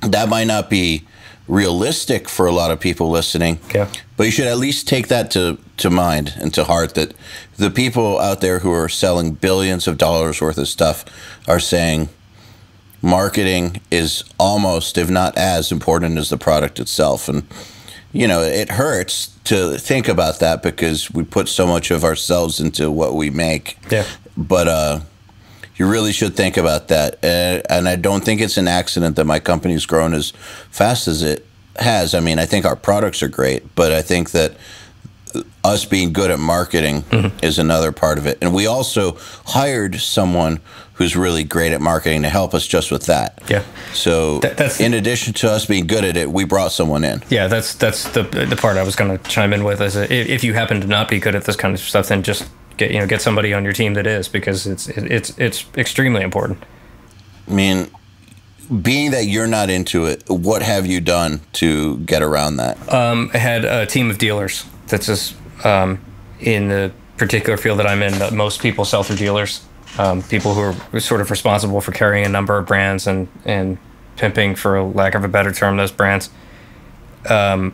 that might not be realistic for a lot of people listening, but you should at least take that to to mind and to heart that the people out there who are selling billions of dollars worth of stuff are saying marketing is almost, if not as important as the product itself. And, it hurts to think about that because we put so much of ourselves into what we make. Yeah. But you really should think about that. And I don't think it's an accident that my company's grown as fast as it has. I mean, I think our products are great, but I think that us being good at marketing is another part of it. And we also hired someone who's really great at marketing to help us just with that. Yeah. So that's in addition to us being good at it, we brought someone in. Yeah, that's the part I was going to chime in with. Is if you happen to not be good at this kind of stuff, then just get somebody on your team that is, because it's extremely important. I mean, being that you're not into it, what have you done to get around that? I had a team of dealers. That's just in the particular field that I'm in. That most people sell through dealers. People who are sort of responsible for carrying a number of brands and pimping, for lack of a better term, those brands. And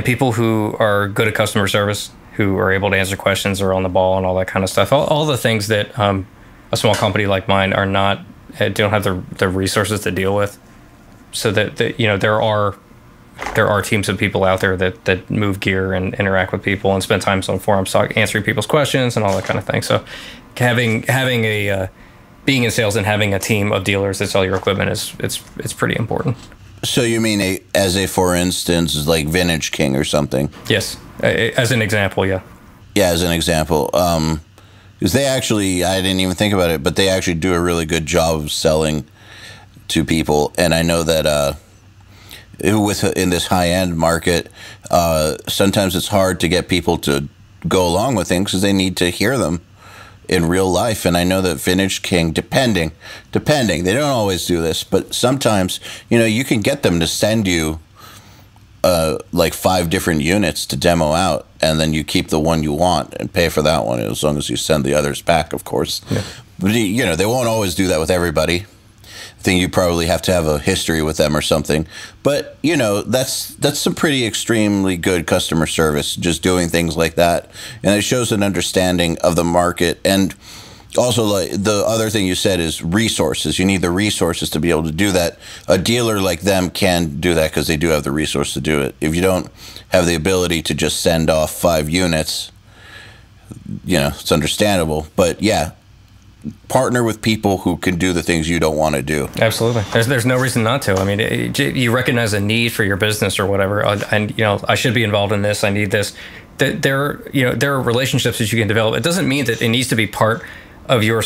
people who are good at customer service, who are able to answer questions, or on the ball, and all that kind of stuff. All the things that a small company like mine don't have the resources to deal with. So that there are teams of people out there that move gear and interact with people and spend time on forums answering people's questions and all that kind of thing. So having a being in sales and having a team of dealers that sell your equipment it's pretty important. So you mean for instance, like Vintage King or something? Yes, as an example, yeah. Yeah, as an example. Because they actually, I didn't even think about it, but they actually do a really good job of selling to people. And I know that in this high-end market, sometimes it's hard to get people to go along with things because they need to hear them in real life. And I know that Vintage King, depending, they don't always do this, but sometimes, you can get them to send you like 5 different units to demo out, and then you keep the one you want and pay for that one, as long as you send the others back, of course. Yeah. But, they won't always do that with everybody. I think you probably have to have a history with them or something. But, that's some pretty extremely good customer service, just doing things like that. And it shows an understanding of the market. And also, like, the other thing you said is resources. You need the resources to be able to do that. A dealer like them can do that because they do have the resource to do it. If you don't have the ability to just send off 5 units, it's understandable. But, yeah, partner with people who can do the things you don't want to do. Absolutely. There's no reason not to. I mean, you recognize a need for your business or whatever, and I should be involved in this. I need this. There are relationships that you can develop. It doesn't mean that it needs to be part of your,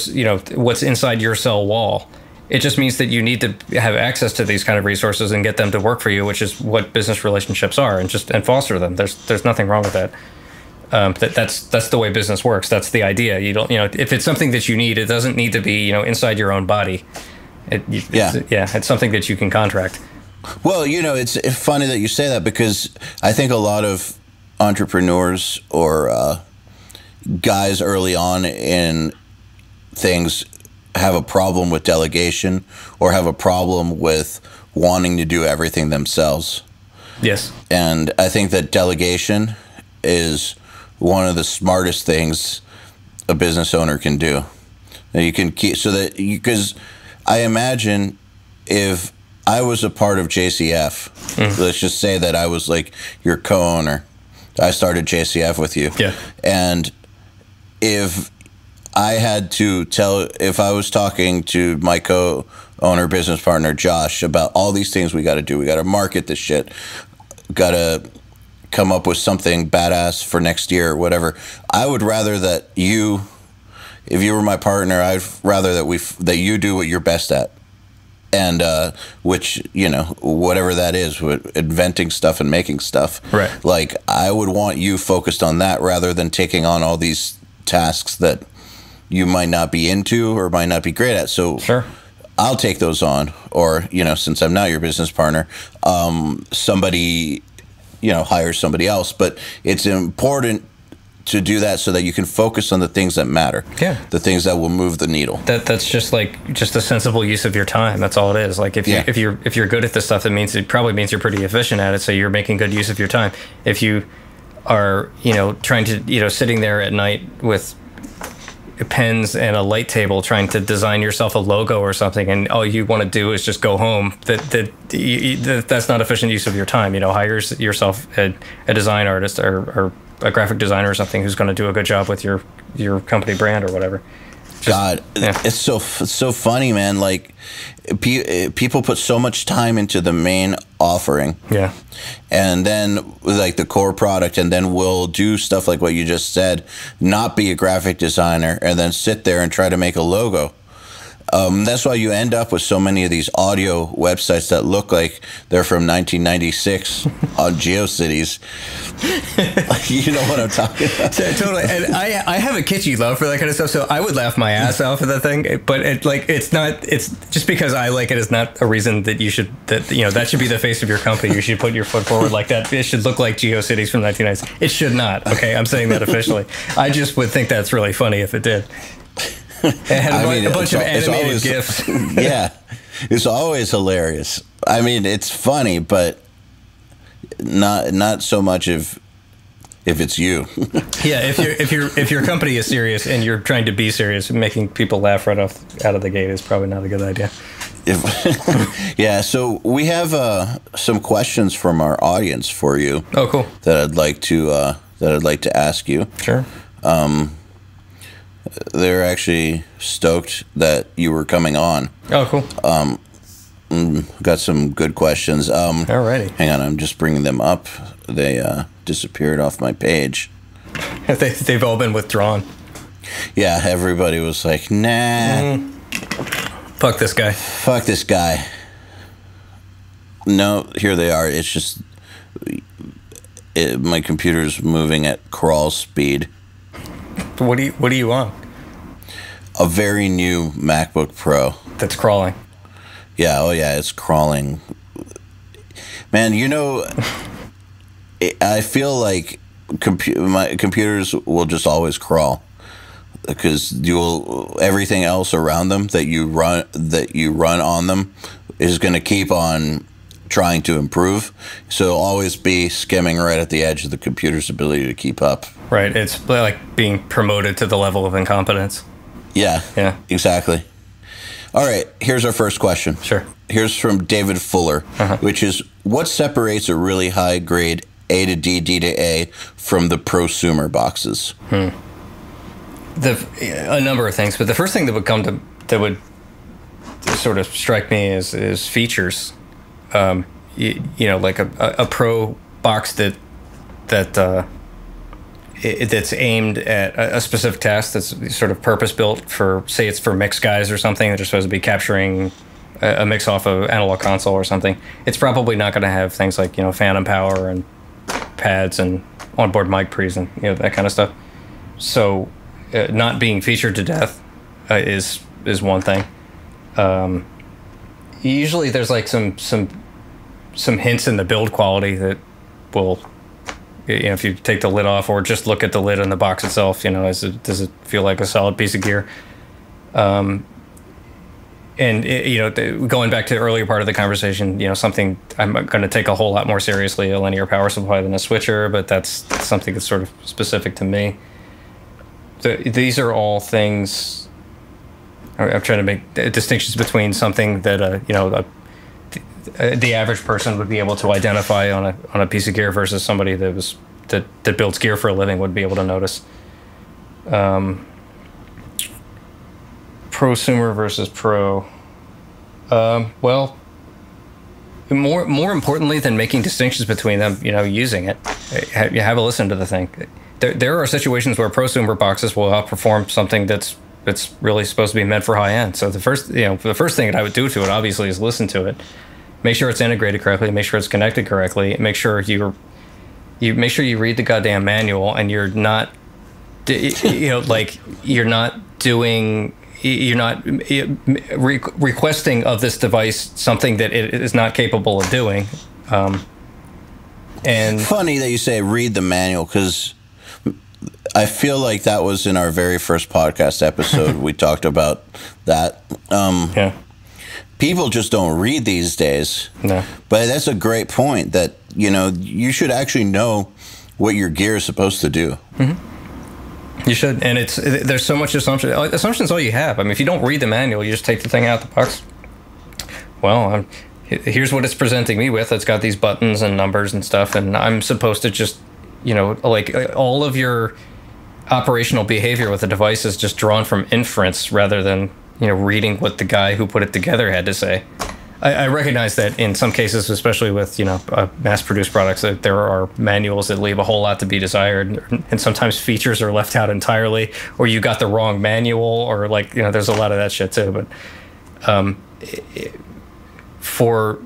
what's inside your cell wall. It just means that you need to have access to these kind of resources and get them to work for you, which is what business relationships are, and foster them. There's nothing wrong with that. That's the way business works. That's the idea. You don't, if it's something that you need, it doesn't need to be, inside your own body. It's something that you can contract. Well, it's funny that you say that, because I think a lot of entrepreneurs or guys early on in things have a problem with delegation, or have a problem with wanting to do everything themselves. Yes. And I think that delegation is one of the smartest things a business owner can do. You can keep, because I imagine if I was a part of JCF, let's just say that I was like your co-owner. I started JCF with you. Yeah. And if I had to if I was talking to my co-owner, business partner, Josh, about all these things we got to do, we got to market this shit, got to come up with something badass for next year or whatever, I would rather that if you were my partner, I'd rather that you do what you're best at. And which, whatever that is, with inventing stuff and making stuff. Right. Like, I would want you focused on that rather than taking on all these tasks that you might not be into or might not be great at. So sure, I'll take those on. Or, since I'm not your business partner, somebody, hire somebody else. But it's important to do that so that you can focus on the things that matter. Yeah. The things that will move the needle. That's just a sensible use of your time. That's all it is. Like if you're good at this stuff, it probably means you're pretty efficient at it. So you're making good use of your time. If you are, trying to, sitting there at night with pens and a light table trying to design yourself a logo or something, and all you want to do is just go home, that's not efficient use of your time. Hire yourself a design artist or a graphic designer or something who's going to do a good job with your company brand or whatever. It's so funny, man. Like, people put so much time into the main offering, and then like the core product, and then we'll do stuff like what you just said, not be a graphic designer, and then sit there and try to make a logo. That's why you end up with so many of these audio websites that look like they're from 1996 on GeoCities. You know what I'm talking about? Totally. And I have a kitschy love for that kind of stuff, so I would laugh my ass off at that thing. But it's just because I like it is not a reason that that should be the face of your company. You should put your foot forward like that. It should look like GeoCities from 1996. It should not. Okay, I'm saying that officially. I just would think that's really funny if it did. It had a bunch of animated GIFs. Yeah, it's always hilarious. I mean, it's funny, but not so much if it's you. Yeah, if your company is serious and you're trying to be serious, making people laugh right off out of the gate is probably not a good idea. Yeah, so we have some questions from our audience for you. Oh, cool. That I'd like to ask you. Sure. They're actually stoked that you were coming on. Oh, cool. Got some good questions. Alrighty. Hang on, I'm just bringing them up. They disappeared off my page. They've all been withdrawn. Yeah, everybody was like, nah. Fuck this guy. Fuck this guy. No, here they are. It's just my computer's moving at crawl speed. What are you on? A very new MacBook Pro. That's crawling. Yeah, oh yeah, it's crawling. Man, I feel like my computers will just always crawl because everything else around them that you run on them is going to keep on trying to improve. So always be skimming right at the edge of the computer's ability to keep up. Right. It's like being promoted to the level of incompetence. Yeah. Yeah. Exactly. All right. Here's our first question. Sure. Here's from David Fuller, which is, what separates a really high grade A to D, D to A from the prosumer boxes? A number of things, but the first thing that would sort of strike me is features. Like a pro box that's aimed at a specific task, that's sort of purpose built for, say it's for mix guys or something that are supposed to be capturing a mix off of analog console or something. It's probably not going to have things like phantom power and pads and onboard mic pre's and that kind of stuff. So not being featured to death is one thing. Usually there's like some hints in the build quality that will, if you take the lid off or just look at the lid and the box itself, does it feel like a solid piece of gear? Going back to the earlier part of the conversation, something I'm going to take a whole lot more seriously, a linear power supply than a switcher, but that's something that's sort of specific to me. These are all things. I'm trying to make distinctions between something that the average person would be able to identify on a piece of gear versus somebody that builds gear for a living would be able to notice. Prosumer versus pro. Well, more importantly than making distinctions between them, using it, you have a listen to the thing. There are situations where prosumer boxes will outperform something that's really supposed to be meant for high end. So the first thing that I would do to it, obviously, is listen to it, make sure it's integrated correctly, make sure it's connected correctly, make sure you read the goddamn manual, and you're not requesting of this device something that it is not capable of doing. And funny that you say read the manual, because I feel like that was in our very first podcast episode. We talked about that. People just don't read these days. No. But that's a great point that, you should actually know what your gear is supposed to do. You should, and there's so much assumption. Assumption's all you have. I mean, if you don't read the manual, you just take the thing out of the box. Well, here's what it's presenting me with. It's got these buttons and numbers and stuff, and I'm supposed to just, like all of your operational behavior with the device is just drawn from inference rather than, reading what the guy who put it together had to say. I recognize that in some cases, especially with, mass-produced products, that there are manuals that leave a whole lot to be desired, and sometimes features are left out entirely, or you got the wrong manual, or there's a lot of that shit too. But for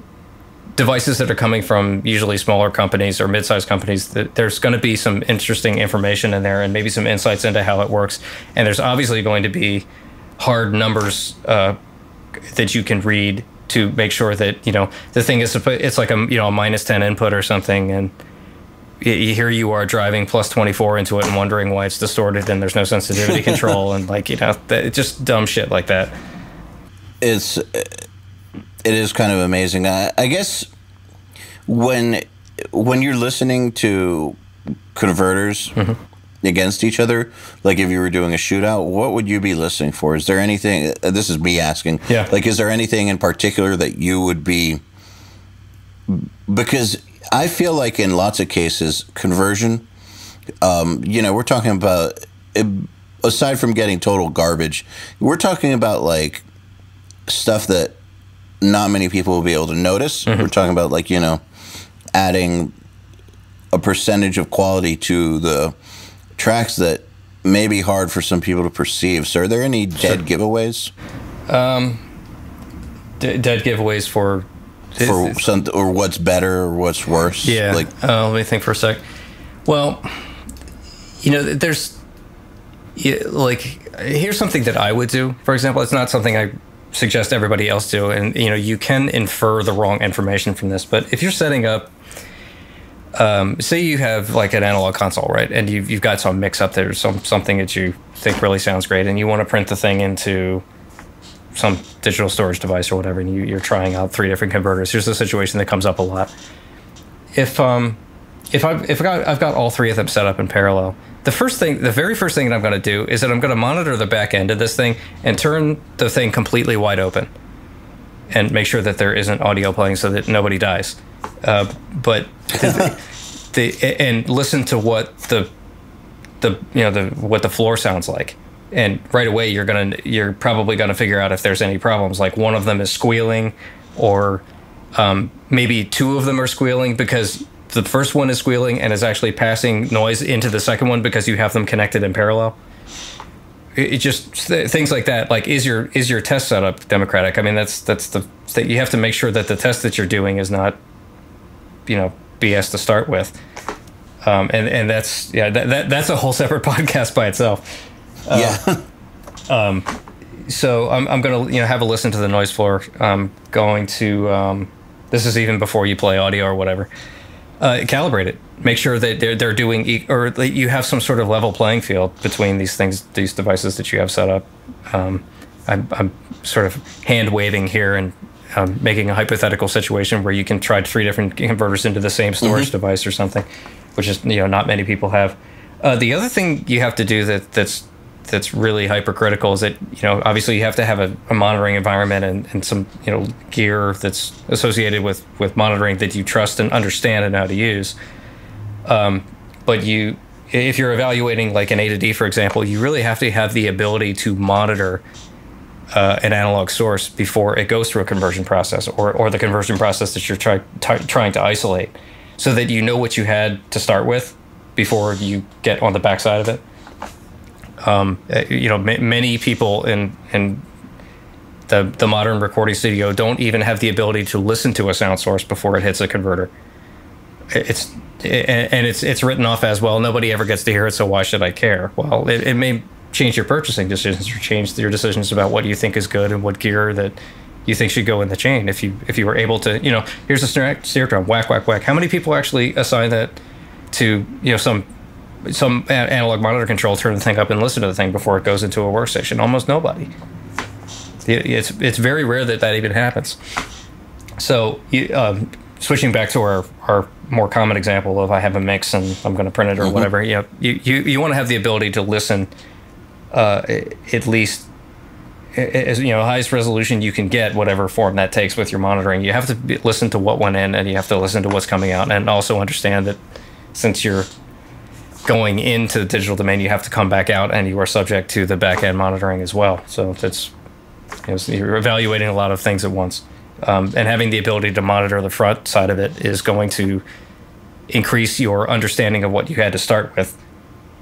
devices that are coming from usually smaller companies or mid-sized companies, there's going to be some interesting information in there and maybe some insights into how it works. And there's obviously going to be hard numbers that you can read to make sure that, the thing is, it's like a minus 10 input or something. And here you are driving plus 24 into it and wondering why it's distorted and there's no sensitivity control and just dumb shit like that. It is kind of amazing. I guess when you're listening to converters against each other, like if you were doing a shootout, what would you be listening for? Is there anything, this is me asking, is there anything in particular that you would be, because I feel like in lots of cases, conversion, we're talking about, aside from getting total garbage, we're talking about like stuff that not many people will be able to notice. We're talking about adding a percentage of quality to the tracks that may be hard for some people to perceive. So are there any dead giveaways? Dead giveaways for some, or what's better or what's worse? Yeah. Let me think for a sec. Well, there's here's something that I would do. For example, it's not something I suggest everybody else do, and you can infer the wrong information from this, but if you're setting up say you have like an analog console, right, and you've got some mix up there, something that you think really sounds great, and you want to print the thing into some digital storage device or whatever, and you're trying out 3 different converters. Here's a situation that comes up a lot. If I've got all 3 of them set up in parallel, the very first thing that I'm going to do is that I'm going to monitor the back end of this thing and turn the thing completely wide open and make sure that there isn't audio playing so that nobody dies. But and listen to what what the floor sounds like. And right away you're probably gonna figure out if there's any problems. Like one of them is squealing, or maybe 2 of them are squealing because the first one is squealing and is actually passing noise into the second one because you have them connected in parallel. It just things like that. Like, is your test setup democratic? I mean, that's you have to make sure that the test that you're doing is not, BS to start with. And that's a whole separate podcast by itself. So I'm gonna have a listen to the noise floor. I'm going to this is even before you play audio or whatever. Calibrate it. Make sure that they're doing or that you have some sort of level playing field between these devices that you have set up. I'm sort of hand waving here and making a hypothetical situation where you can try 3 different converters into the same storage device or something, which is not many people have. The other thing you have to do that's really hypercritical is that obviously you have to have a monitoring environment and some gear that's associated with monitoring that you trust and understand and know how to use. But if you're evaluating like an A to D, for example, you really have to have the ability to monitor an analog source before it goes through a conversion process or the conversion process that you're trying to isolate, so that you know what you had to start with before you get on the backside of it. Many people in the modern recording studio don't even have the ability to listen to a sound source before it hits a converter. It's written off as, well, nobody ever gets to hear it, so why should I care? Well, it may change your purchasing decisions or change your decisions about what you think is good and what gear that you think should go in the chain. If you were able to, here's a snare drum, whack, whack, whack. How many people actually assign that to, some analog monitor control, turn the thing up and listen to the thing before it goes into a workstation? Almost nobody. It's very rare that even happens. So switching back to our more common example of I have a mix and I'm going to print it or whatever. You know, you want to have the ability to listen at least as highest resolution you can get, whatever form that takes with your monitoring. You have to listen to what went in, and you have to listen to what's coming out, and also understand that since you're going into the digital domain, you have to come back out, and you are subject to the back end monitoring as well. So that's you're evaluating a lot of things at once, and having the ability to monitor the front side of it is going to increase your understanding of what you had to start with,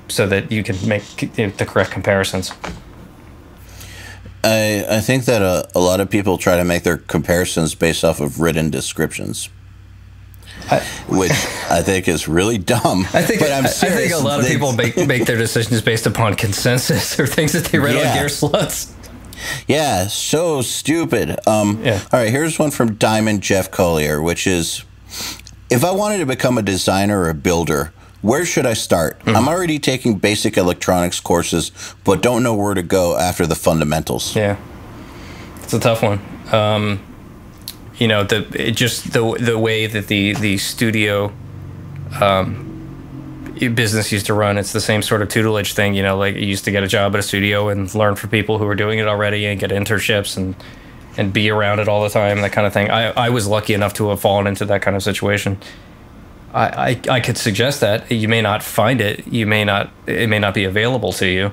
so that you can make the correct comparisons. I think that a lot of people try to make their comparisons based off of written descriptions, which I think is really dumb. I think a lot of people make their decisions based upon consensus or things that they read on Gear Sluts. Yeah, so stupid. All right, here's one from Diamond Jeff Collier, which is, if I wanted to become a designer or a builder, where should I start? I'm already taking basic electronics courses, but don't know where to go after the fundamentals. Yeah, it's a tough one. The way that the studio business used to run, it's the same sort of tutelage thing. You know, like you used to get a job at a studio and learn from people who were doing it already and get internships and be around it all the time, that kind of thing. I was lucky enough to have fallen into that kind of situation. I could suggest that. You may not find it. It may not be available to you.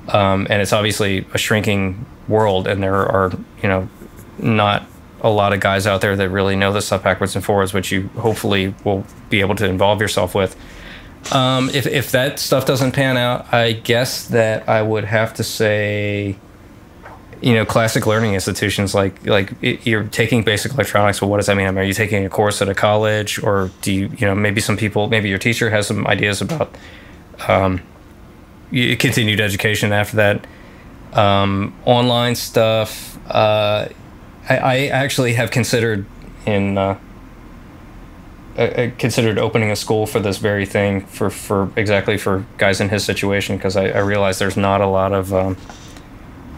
And it's obviously a shrinking world, and there are, not a lot of guys out there that really know this stuff backwards and forwards, which you hopefully will be able to involve yourself with. If that stuff doesn't pan out, I guess that I would have to say, classic learning institutions like you're taking basic electronics. Well, what does that mean? Are you taking a course at a college, or do you, maybe your teacher has some ideas about continued education after that. Online stuff. I actually have considered considered opening a school for this very thing for guys in his situation, because I realize there's not a lot of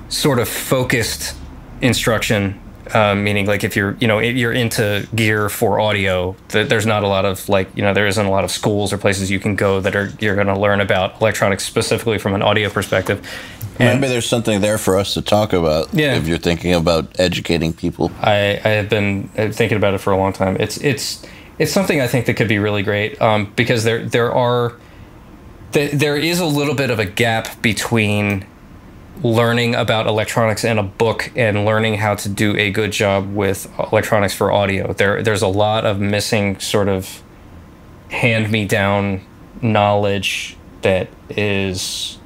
sort of focused instruction, meaning like if you're into gear for audio, there's not a lot of there isn't a lot of schools or places you can go that you're going to learn about electronics specifically from an audio perspective. And maybe there's something there for us to talk about. Yeah. If you're thinking about educating people. I have been thinking about it for a long time. It's something I think that could be really great, because there is a little bit of a gap between learning about electronics in a book and learning how to do a good job with electronics for audio. There's a lot of missing sort of hand-me-down knowledge that is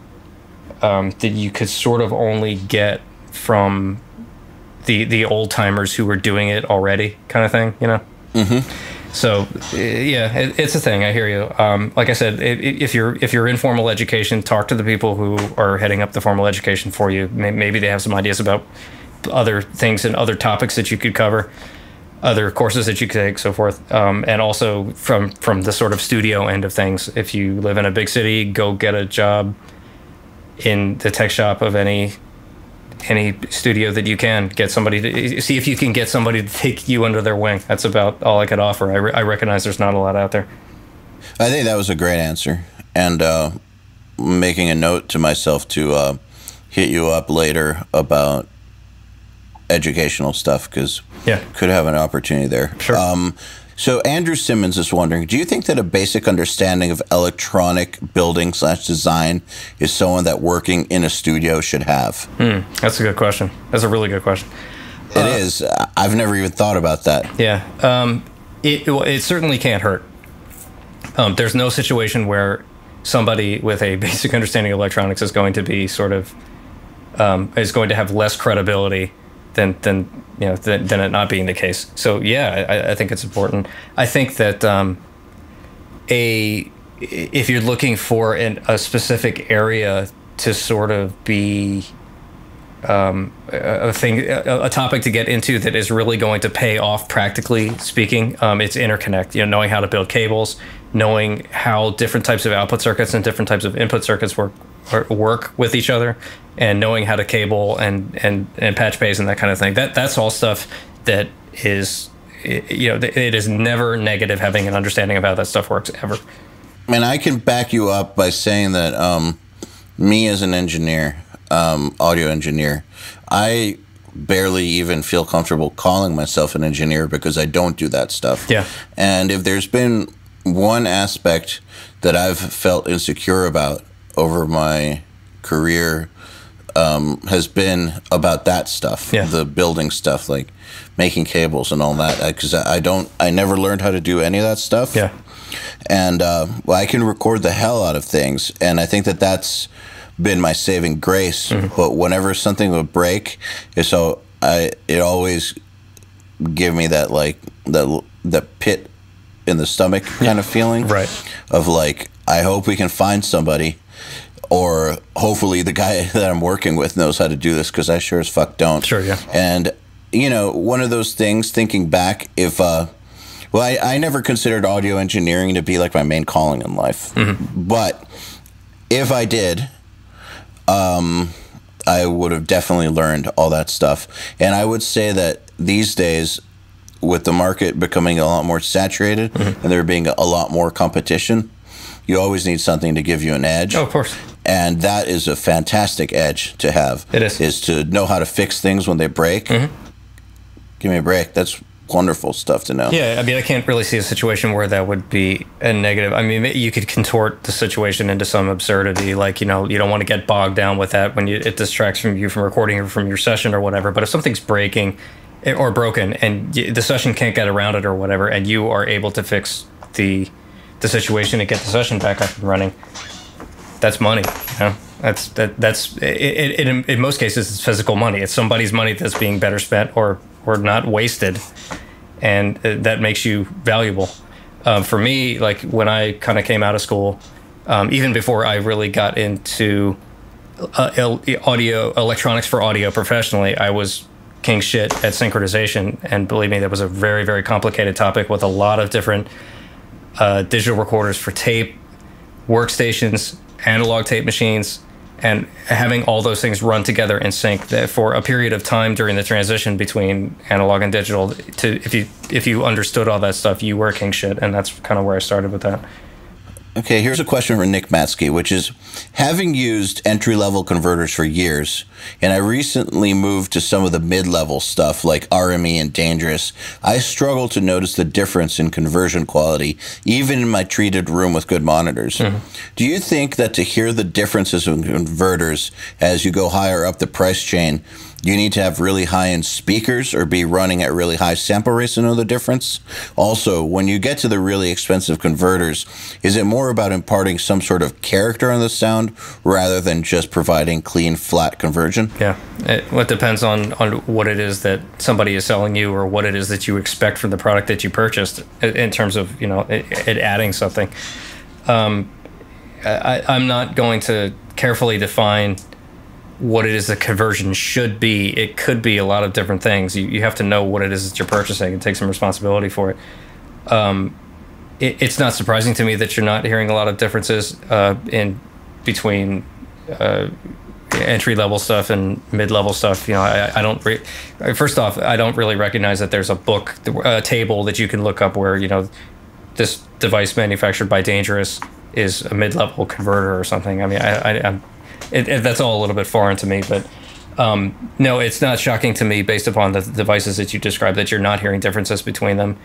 that you could sort of only get from the old timers who were doing it already, kind of thing, So it's a thing. I hear you. Like I said, if you're in formal education, talk to the people who are heading up the formal education for you. Maybe they have some ideas about other things and other topics that you could cover, other courses that you could take, so forth. And also from the sort of studio end of things, if you live in a big city, go get a job in the tech shop of any studio that you can. Get somebody to see if you can get somebody to take you under their wing. That's about all I could offer. I recognize there's not a lot out there. I think that was a great answer, and making a note to myself to hit you up later about educational stuff, because could have an opportunity there. Sure. So Andrew Simmons is wondering, do you think that a basic understanding of electronic building / design is someone that working in a studio should have? That's a good question. That's a really good question. It is. I've never even thought about that. Yeah. It certainly can't hurt. There's no situation where somebody with a basic understanding of electronics is going to be sort of is going to have less credibility than it not being the case. So I think it's important. I think that if you're looking for a specific area to sort of be a topic to get into that is really going to pay off practically speaking, it's interconnect. Knowing how to build cables, knowing how different types of output circuits and different types of input circuits work with each other, and knowing how to cable and patch bays and that kind of thing. That's all stuff that is it is never negative having an understanding of how that stuff works ever. And I can back you up by saying that me as an engineer, audio engineer, I barely even feel comfortable calling myself an engineer because I don't do that stuff. Yeah. And if there's been one aspect that I've felt insecure about over my career, has been about that stuff, the building stuff, like making cables and all that, because I never learned how to do any of that stuff. Yeah. And I can record the hell out of things, and I think that that's been my saving grace. Mm-hmm. But whenever something would break, it always give me that that pit in the stomach kind of feeling, right? Of like, I hope we can find somebody, or hopefully the guy that I'm working with knows how to do this, because I sure as fuck don't. Sure, yeah. And one of those things, thinking back, if I never considered audio engineering to be like my main calling in life. Mm-hmm. But if I did, I would have definitely learned all that stuff. And I would say that these days, with the market becoming a lot more saturated, mm-hmm. and there being a lot more competition, you always need something to give you an edge. Oh, of course. And that is a fantastic edge to have. It is to know how to fix things when they break. Mm-hmm. Give me a break. That's wonderful stuff to know. Yeah, I mean, I can't really see a situation where that would be a negative. I mean, you could contort the situation into some absurdity, like, you don't want to get bogged down with that when it distracts from you from recording or from your session or whatever. But if something's breaking or broken and the session can't get around it or whatever, and you are able to fix the situation and get the session back up and running, that's money. That's in most cases, it's physical money. It's somebody's money that's being better spent or not wasted, and that makes you valuable. For me, like when I kind of came out of school, even before I really got into electronics for audio professionally, I was king shit at synchronization, and believe me, that was a very, very complicated topic with a lot of different digital recorders for tape, workstations, analog tape machines, and having all those things run together in sync for a period of time during the transition between analog and digital. If you understood all that stuff, you were king shit, and that's kind of where I started with that. Okay, here's a question from Nick Matsky, which is, having used entry-level converters for years, and I recently moved to some of the mid-level stuff like RME and Dangerous, I struggle to notice the difference in conversion quality, even in my treated room with good monitors. Mm-hmm. Do you think that to hear the differences in converters as you go higher up the price chain, you need to have really high-end speakers or be running at really high sample rates to know the difference? Also, when you get to the really expensive converters, is it more about imparting some sort of character on the sound rather than just providing clean, flat conversion? Yeah, it depends on what it is that somebody is selling you, or what it is that you expect from the product that you purchased in terms of, it adding something. I'm not going to carefully define what it is the conversion should be. It could be a lot of different things. You have to know what it is that you're purchasing and take some responsibility for it. It's not surprising to me that you're not hearing a lot of differences in between entry-level stuff and mid-level stuff. I don't. First off, I don't really recognize that there's a table that you can look up where this device manufactured by Dangerous is a mid-level converter or something. I mean, that's all a little bit foreign to me, but no, it's not shocking to me based upon the devices that you described that you're not hearing differences between them.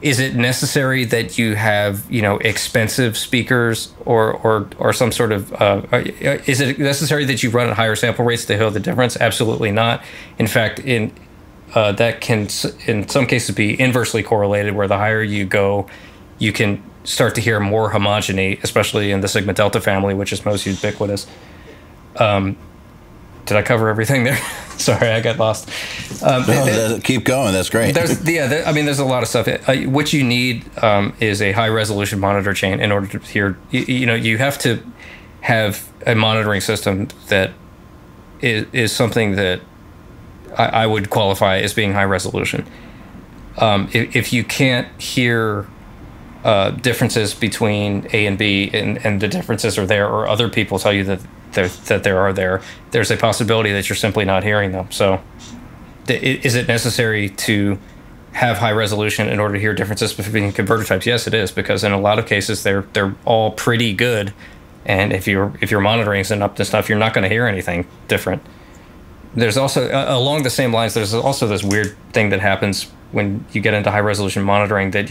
Is it necessary that you have, expensive speakers or some sort of, is it necessary that you run at higher sample rates to hear the difference? Absolutely not. In fact, that can, in some cases, be inversely correlated, where the higher you go, you can start to hear more homogeny, especially in the Sigma Delta family, which is most ubiquitous. Did I cover everything there? Sorry, I got lost. Keep going. That's great. There's a lot of stuff. What you need is a high-resolution monitor chain in order to hear. You have to have a monitoring system that is something that I would qualify as being high-resolution. If you can't hear differences between A and B, and the differences are there, or other people tell you that there's a possibility that you're simply not hearing them. So is it necessary to have high resolution in order to hear differences between converter types? Yes, it is, because in a lot of cases they're all pretty good, and if you're monitoring up to stuff, you're not going to hear anything different. There's also along the same lines, there's also this weird thing that happens when you get into high resolution monitoring, that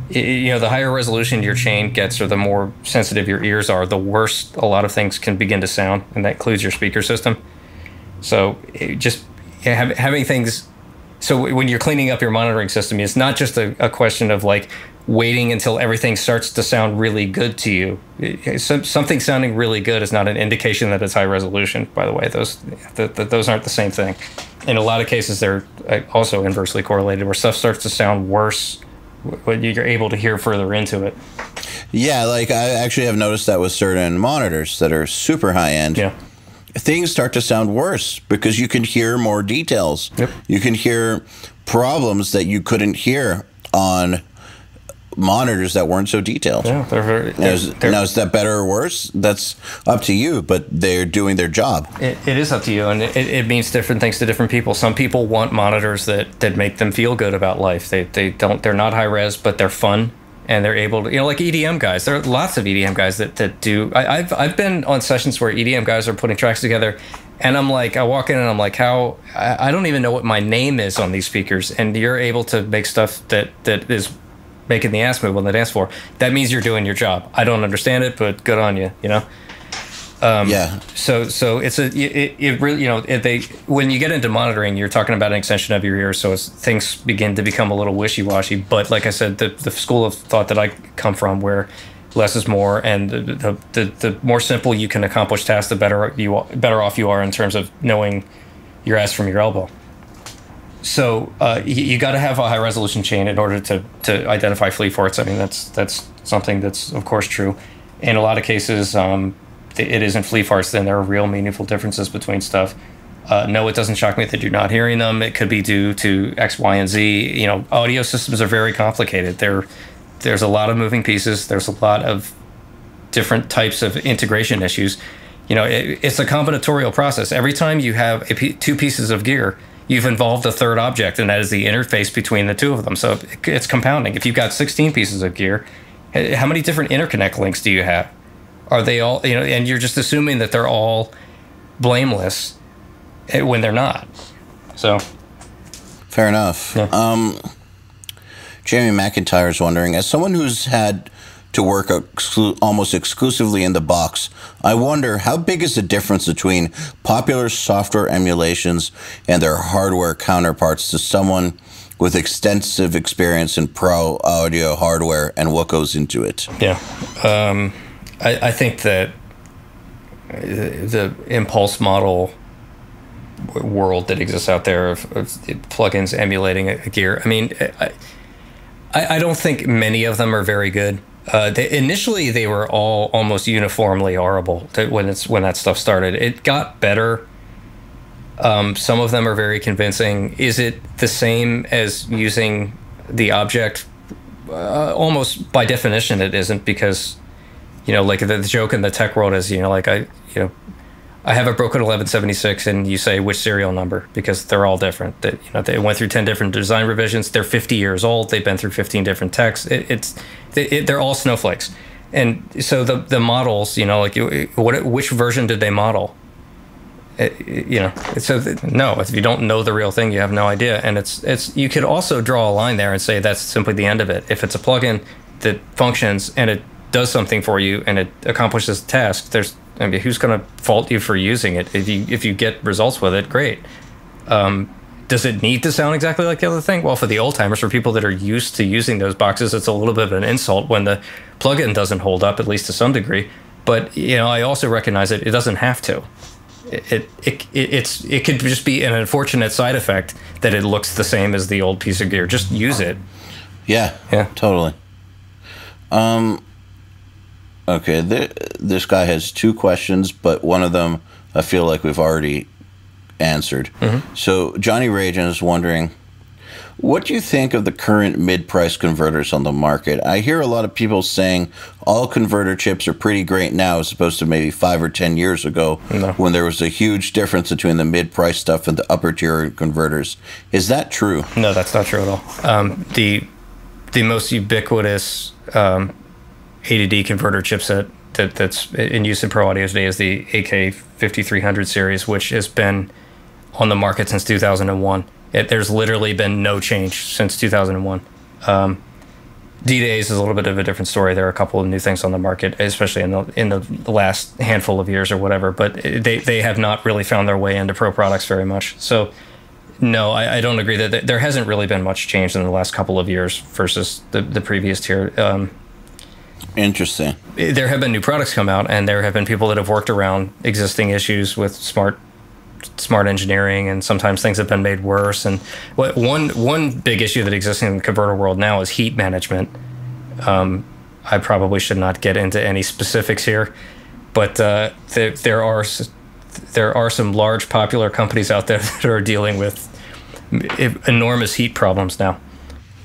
the higher resolution your chain gets, or the more sensitive your ears are, the worse a lot of things can begin to sound, and that includes your speaker system. So having things. So when you're cleaning up your monitoring system, it's not just a question of like waiting until everything starts to sound really good to you. Something sounding really good is not an indication that it's high resolution, by the way. Those aren't the same thing. In a lot of cases, they're also inversely correlated, where stuff starts to sound worse when you're able to hear further into it. Yeah, like I actually have noticed that with certain monitors that are super high end. Yeah. Things start to sound worse because you can hear more details. Yep. You can hear problems that you couldn't hear on monitors that weren't so detailed. Yeah, now, is that better or worse? That's up to you, but they're doing their job. It is up to you, and it means different things to different people. Some people want monitors that make them feel good about life. They're not high res, but they're fun. And they're able to, like EDM guys. There are lots of EDM guys that do. I've been on sessions where EDM guys are putting tracks together, and I'm like, I walk in and I'm like, I don't even know what my name is on these speakers, and you're able to make stuff that is making the ass move on the dance floor. That means you're doing your job. I don't understand it, but good on you. Yeah. So it's it really, when you get into monitoring, you're talking about an extension of your ears. So things begin to become a little wishy-washy. But like I said, the school of thought that I come from, where less is more, and the more simple you can accomplish tasks, the better off you are in terms of knowing your ass from your elbow. So you got to have a high resolution chain in order to identify flea farts. I mean, that's something that's of course true. In a lot of cases, it isn't flea farts, then there are real meaningful differences between stuff. No, it doesn't shock me that you're not hearing them. It could be due to X, Y, and Z. Audio systems are very complicated. There's a lot of moving pieces. There's a lot of different types of integration issues. It's a combinatorial process. Every time you have two pieces of gear, you've involved a third object, and that is the interface between the two of them. So it's compounding. If you've got 16 pieces of gear, how many different interconnect links do you have? Are they all, and you're just assuming that they're all blameless when they're not. So. Fair enough. Yeah. Jamie McIntyre is wondering, as someone who's had to work almost exclusively in the box, I wonder how big is the difference between popular software emulations and their hardware counterparts to someone with extensive experience in pro audio hardware and what goes into it? Yeah. I think that the impulse model world that exists out there of plugins emulating a gear, I mean, I don't think many of them are very good. Initially, they were all almost uniformly horrible when that stuff started. It got better. Some of them are very convincing. Is it the same as using the object? Almost by definition, it isn't, because like the joke in the tech world is, I have a broken 1176, and you say which serial number, because they're all different. They went through 10 different design revisions. They're 50 years old. They've been through 15 different techs. They're all snowflakes. And so the models, which version did they model? No, if you don't know the real thing, you have no idea. And it's you could also draw a line there and say that's simply the end of it. If it's a plugin that functions and it does something for you and it accomplishes the task, who's going to fault you for using it? If you get results with it, great. Does it need to sound exactly like the other thing? Well, for the old timers, for people that are used to using those boxes, it's a little bit of an insult when the plugin doesn't hold up, at least to some degree. But I also recognize it doesn't have to. It could just be an unfortunate side effect that it looks the same as the old piece of gear. Just use it. Yeah, totally. Okay, this guy has two questions, but one of them I feel like we've already answered. Mm-hmm. So Johnny Rajan is wondering, What do you think of the current mid-price converters on the market? I hear a lot of people saying all converter chips are pretty great now as opposed to maybe 5 or 10 years ago when there was a huge difference between the mid-price stuff and the upper-tier converters. Is that true? No, that's not true at all. The most ubiquitous A to D converter chipset that's in use in pro audio today is the AK5300 series, which has been on the market since 2001. There's literally been no change since 2001. D-Days is a little bit of a different story. There are a couple of new things on the market, especially in the last handful of years or whatever, but they have not really found their way into pro products very much. So no, I don't agree that there hasn't really been much change in the last couple of years versus the previous tier. Interesting. There have been new products come out, and there have been people that have worked around existing issues with smart engineering, and sometimes things have been made worse. And one big issue that exists in the converter world now is heat management. I probably should not get into any specifics here, but there are some large popular companies out there that are dealing with enormous heat problems now.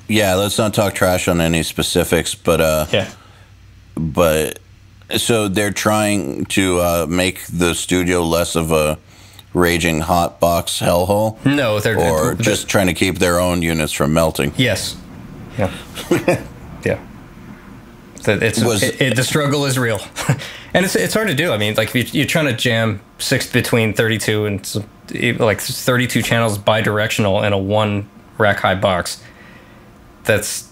Yeah, let's not talk trash on any specifics, but yeah. But so they're trying to make the studio less of a raging hot box hellhole? No, they're just trying to keep their own units from melting. Yes. Yeah. Yeah. The struggle is real, and it's hard to do. I mean, like if you're trying to jam between 32 and like 32 channels bidirectional in a one rack high box, that's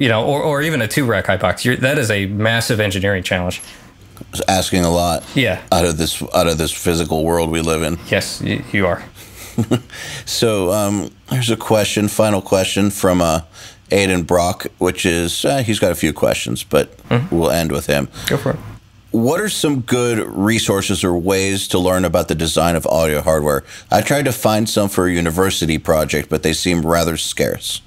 or even a 2 rack high box. That is a massive engineering challenge. It's asking a lot. Yeah. Out of this physical world we live in. Yes, you are. So here's a final question from Aiden Brock, which is he's got a few questions, but we'll end with him. Go for it. What are some good resources or ways to learn about the design of audio hardware? I tried to find some for a university project, but they seem rather scarce.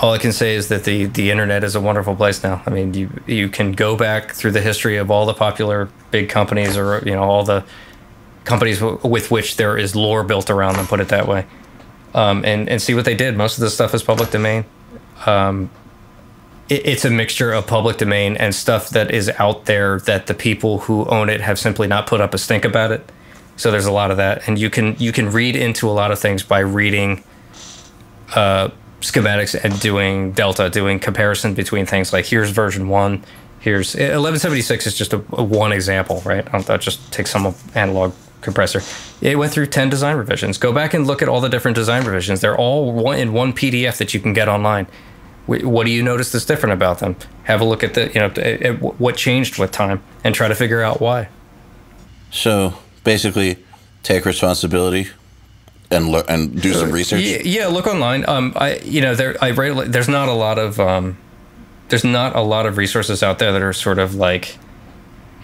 All I can say is that the internet is a wonderful place now. I mean, you can go back through the history of all the popular big companies, or all the companies with which there is lore built around them, put it that way, and see what they did. Most of the stuff is public domain. It's a mixture of public domain and stuff that is out there that the people who own it have simply not put up a stink about it. So there's a lot of that, and you can read into a lot of things by reading schematics and doing comparison between things. Like here's version 1, here's 1176 is just a one example, right? I'll just take some analog compressor. It went through 10 design revisions. Go back and look at all the different design revisions. They're all in one PDF that you can get online. What do you notice that's different about them? Have a look at what changed with time and try to figure out why. So basically, take responsibility and do some research. Yeah, look online. There's not a lot of resources out there that are sort of like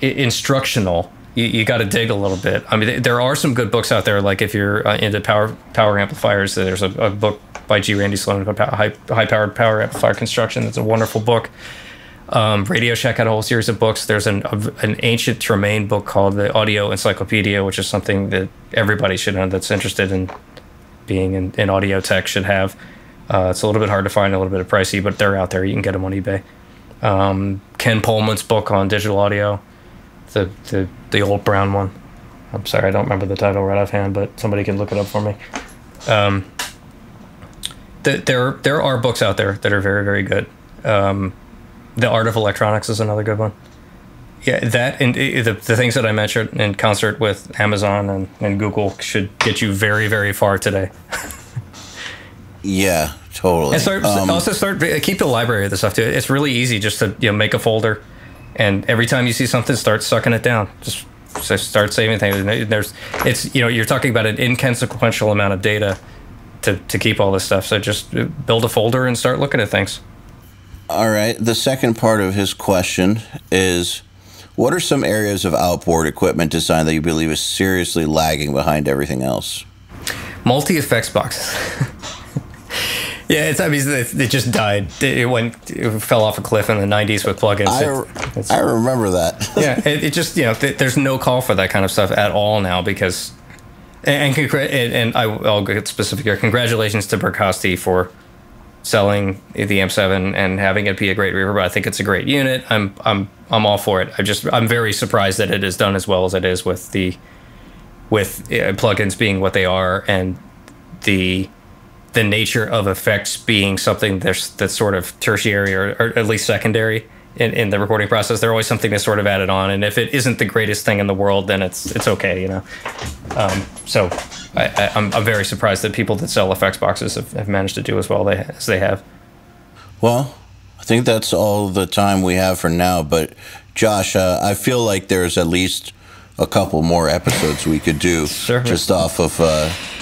instructional. You got to dig a little bit. I mean, there are some good books out there. Like if you're into power amplifiers, there's a book by G. Randy Sloan called High-Powered Power Amplifier Construction. That's a wonderful book. Radio Shack had a whole series of books. There's an ancient Tremaine book called the Audio Encyclopedia, which is something that everybody should know that's interested in being in audio tech should have. It's a little bit hard to find, a little bit pricey, but they're out there. You can get them on eBay. Ken Pullman's book on digital audio, the old brown one. I'm sorry, I don't remember the title right offhand, but somebody can look it up for me. There are books out there that are very, very good. The Art of Electronics is another good one. Yeah, that and the things that I mentioned in concert with Amazon and Google should get you very, very far today. Yeah, totally. And keep the library of the stuff too. It's really easy just to make a folder, and every time you see something, start sucking it down. Just start saving things. You're talking about an inconsequential amount of data to keep all this stuff. So just build a folder and start looking at things. All right. The second part of his question is, what are some areas of outboard equipment design that you believe is seriously lagging behind everything else? Multi-effects boxes. Yeah, it just died. It fell off a cliff in the 90s with plugins. I remember that. Yeah, it just, there's no call for that kind of stuff at all now because And I'll get specific here. Congratulations to Berkosti for selling the M7 and having it be a great reverb. I think it's a great unit. I'm all for it. I'm very surprised that it is done as well as it is with plugins being what they are, and the nature of effects being something that's sort of tertiary or at least secondary in the recording process. They're always something that's sort of added on, and if it isn't the greatest thing in the world, then it's okay, you know. So I'm very surprised that people that sell effects boxes have managed to do as well as they have. Well, I think that's all the time we have for now, but Josh, I feel like there's at least a couple more episodes we could do just off of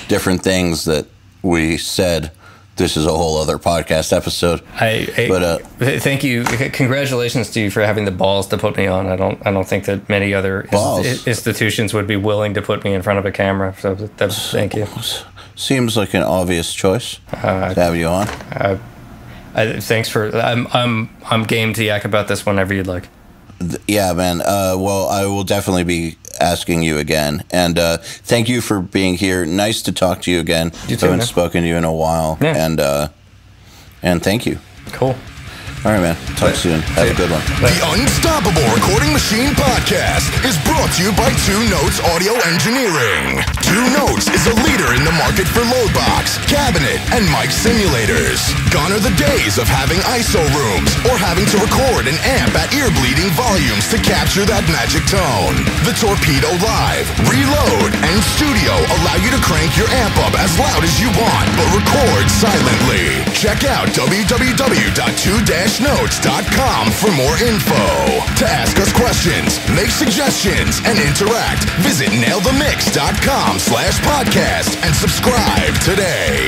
different things that we said. This is a whole other podcast episode. Thank you. Congratulations to you for having the balls to put me on. I don't think that many other institutions would be willing to put me in front of a camera. So thank you. Seems like an obvious choice to have you on. Thanks for. I'm game to yak about this whenever you'd like. Yeah, man. Well, I will definitely be asking you again. And thank you for being here. Nice to talk to you again. You too, I haven't spoken to you in a while. Yeah. And thank you. Cool. All right, man. Talk soon. Have a good one. The Unstoppable Recording Machine Podcast is brought to you by Two Notes Audio Engineering. Two Notes is a leader in the market for load box, cabinet, and mic simulators. Gone are the days of having ISO rooms or having to record an amp at ear-bleeding volumes to capture that magic tone. The Torpedo Live, Reload, and Studio allow you to crank your amp up as loud as you want, but record silently. Check out www.2-notes.com for more info. To ask us questions, make suggestions, and interact, visit nailthemix.com/podcast and subscribe today.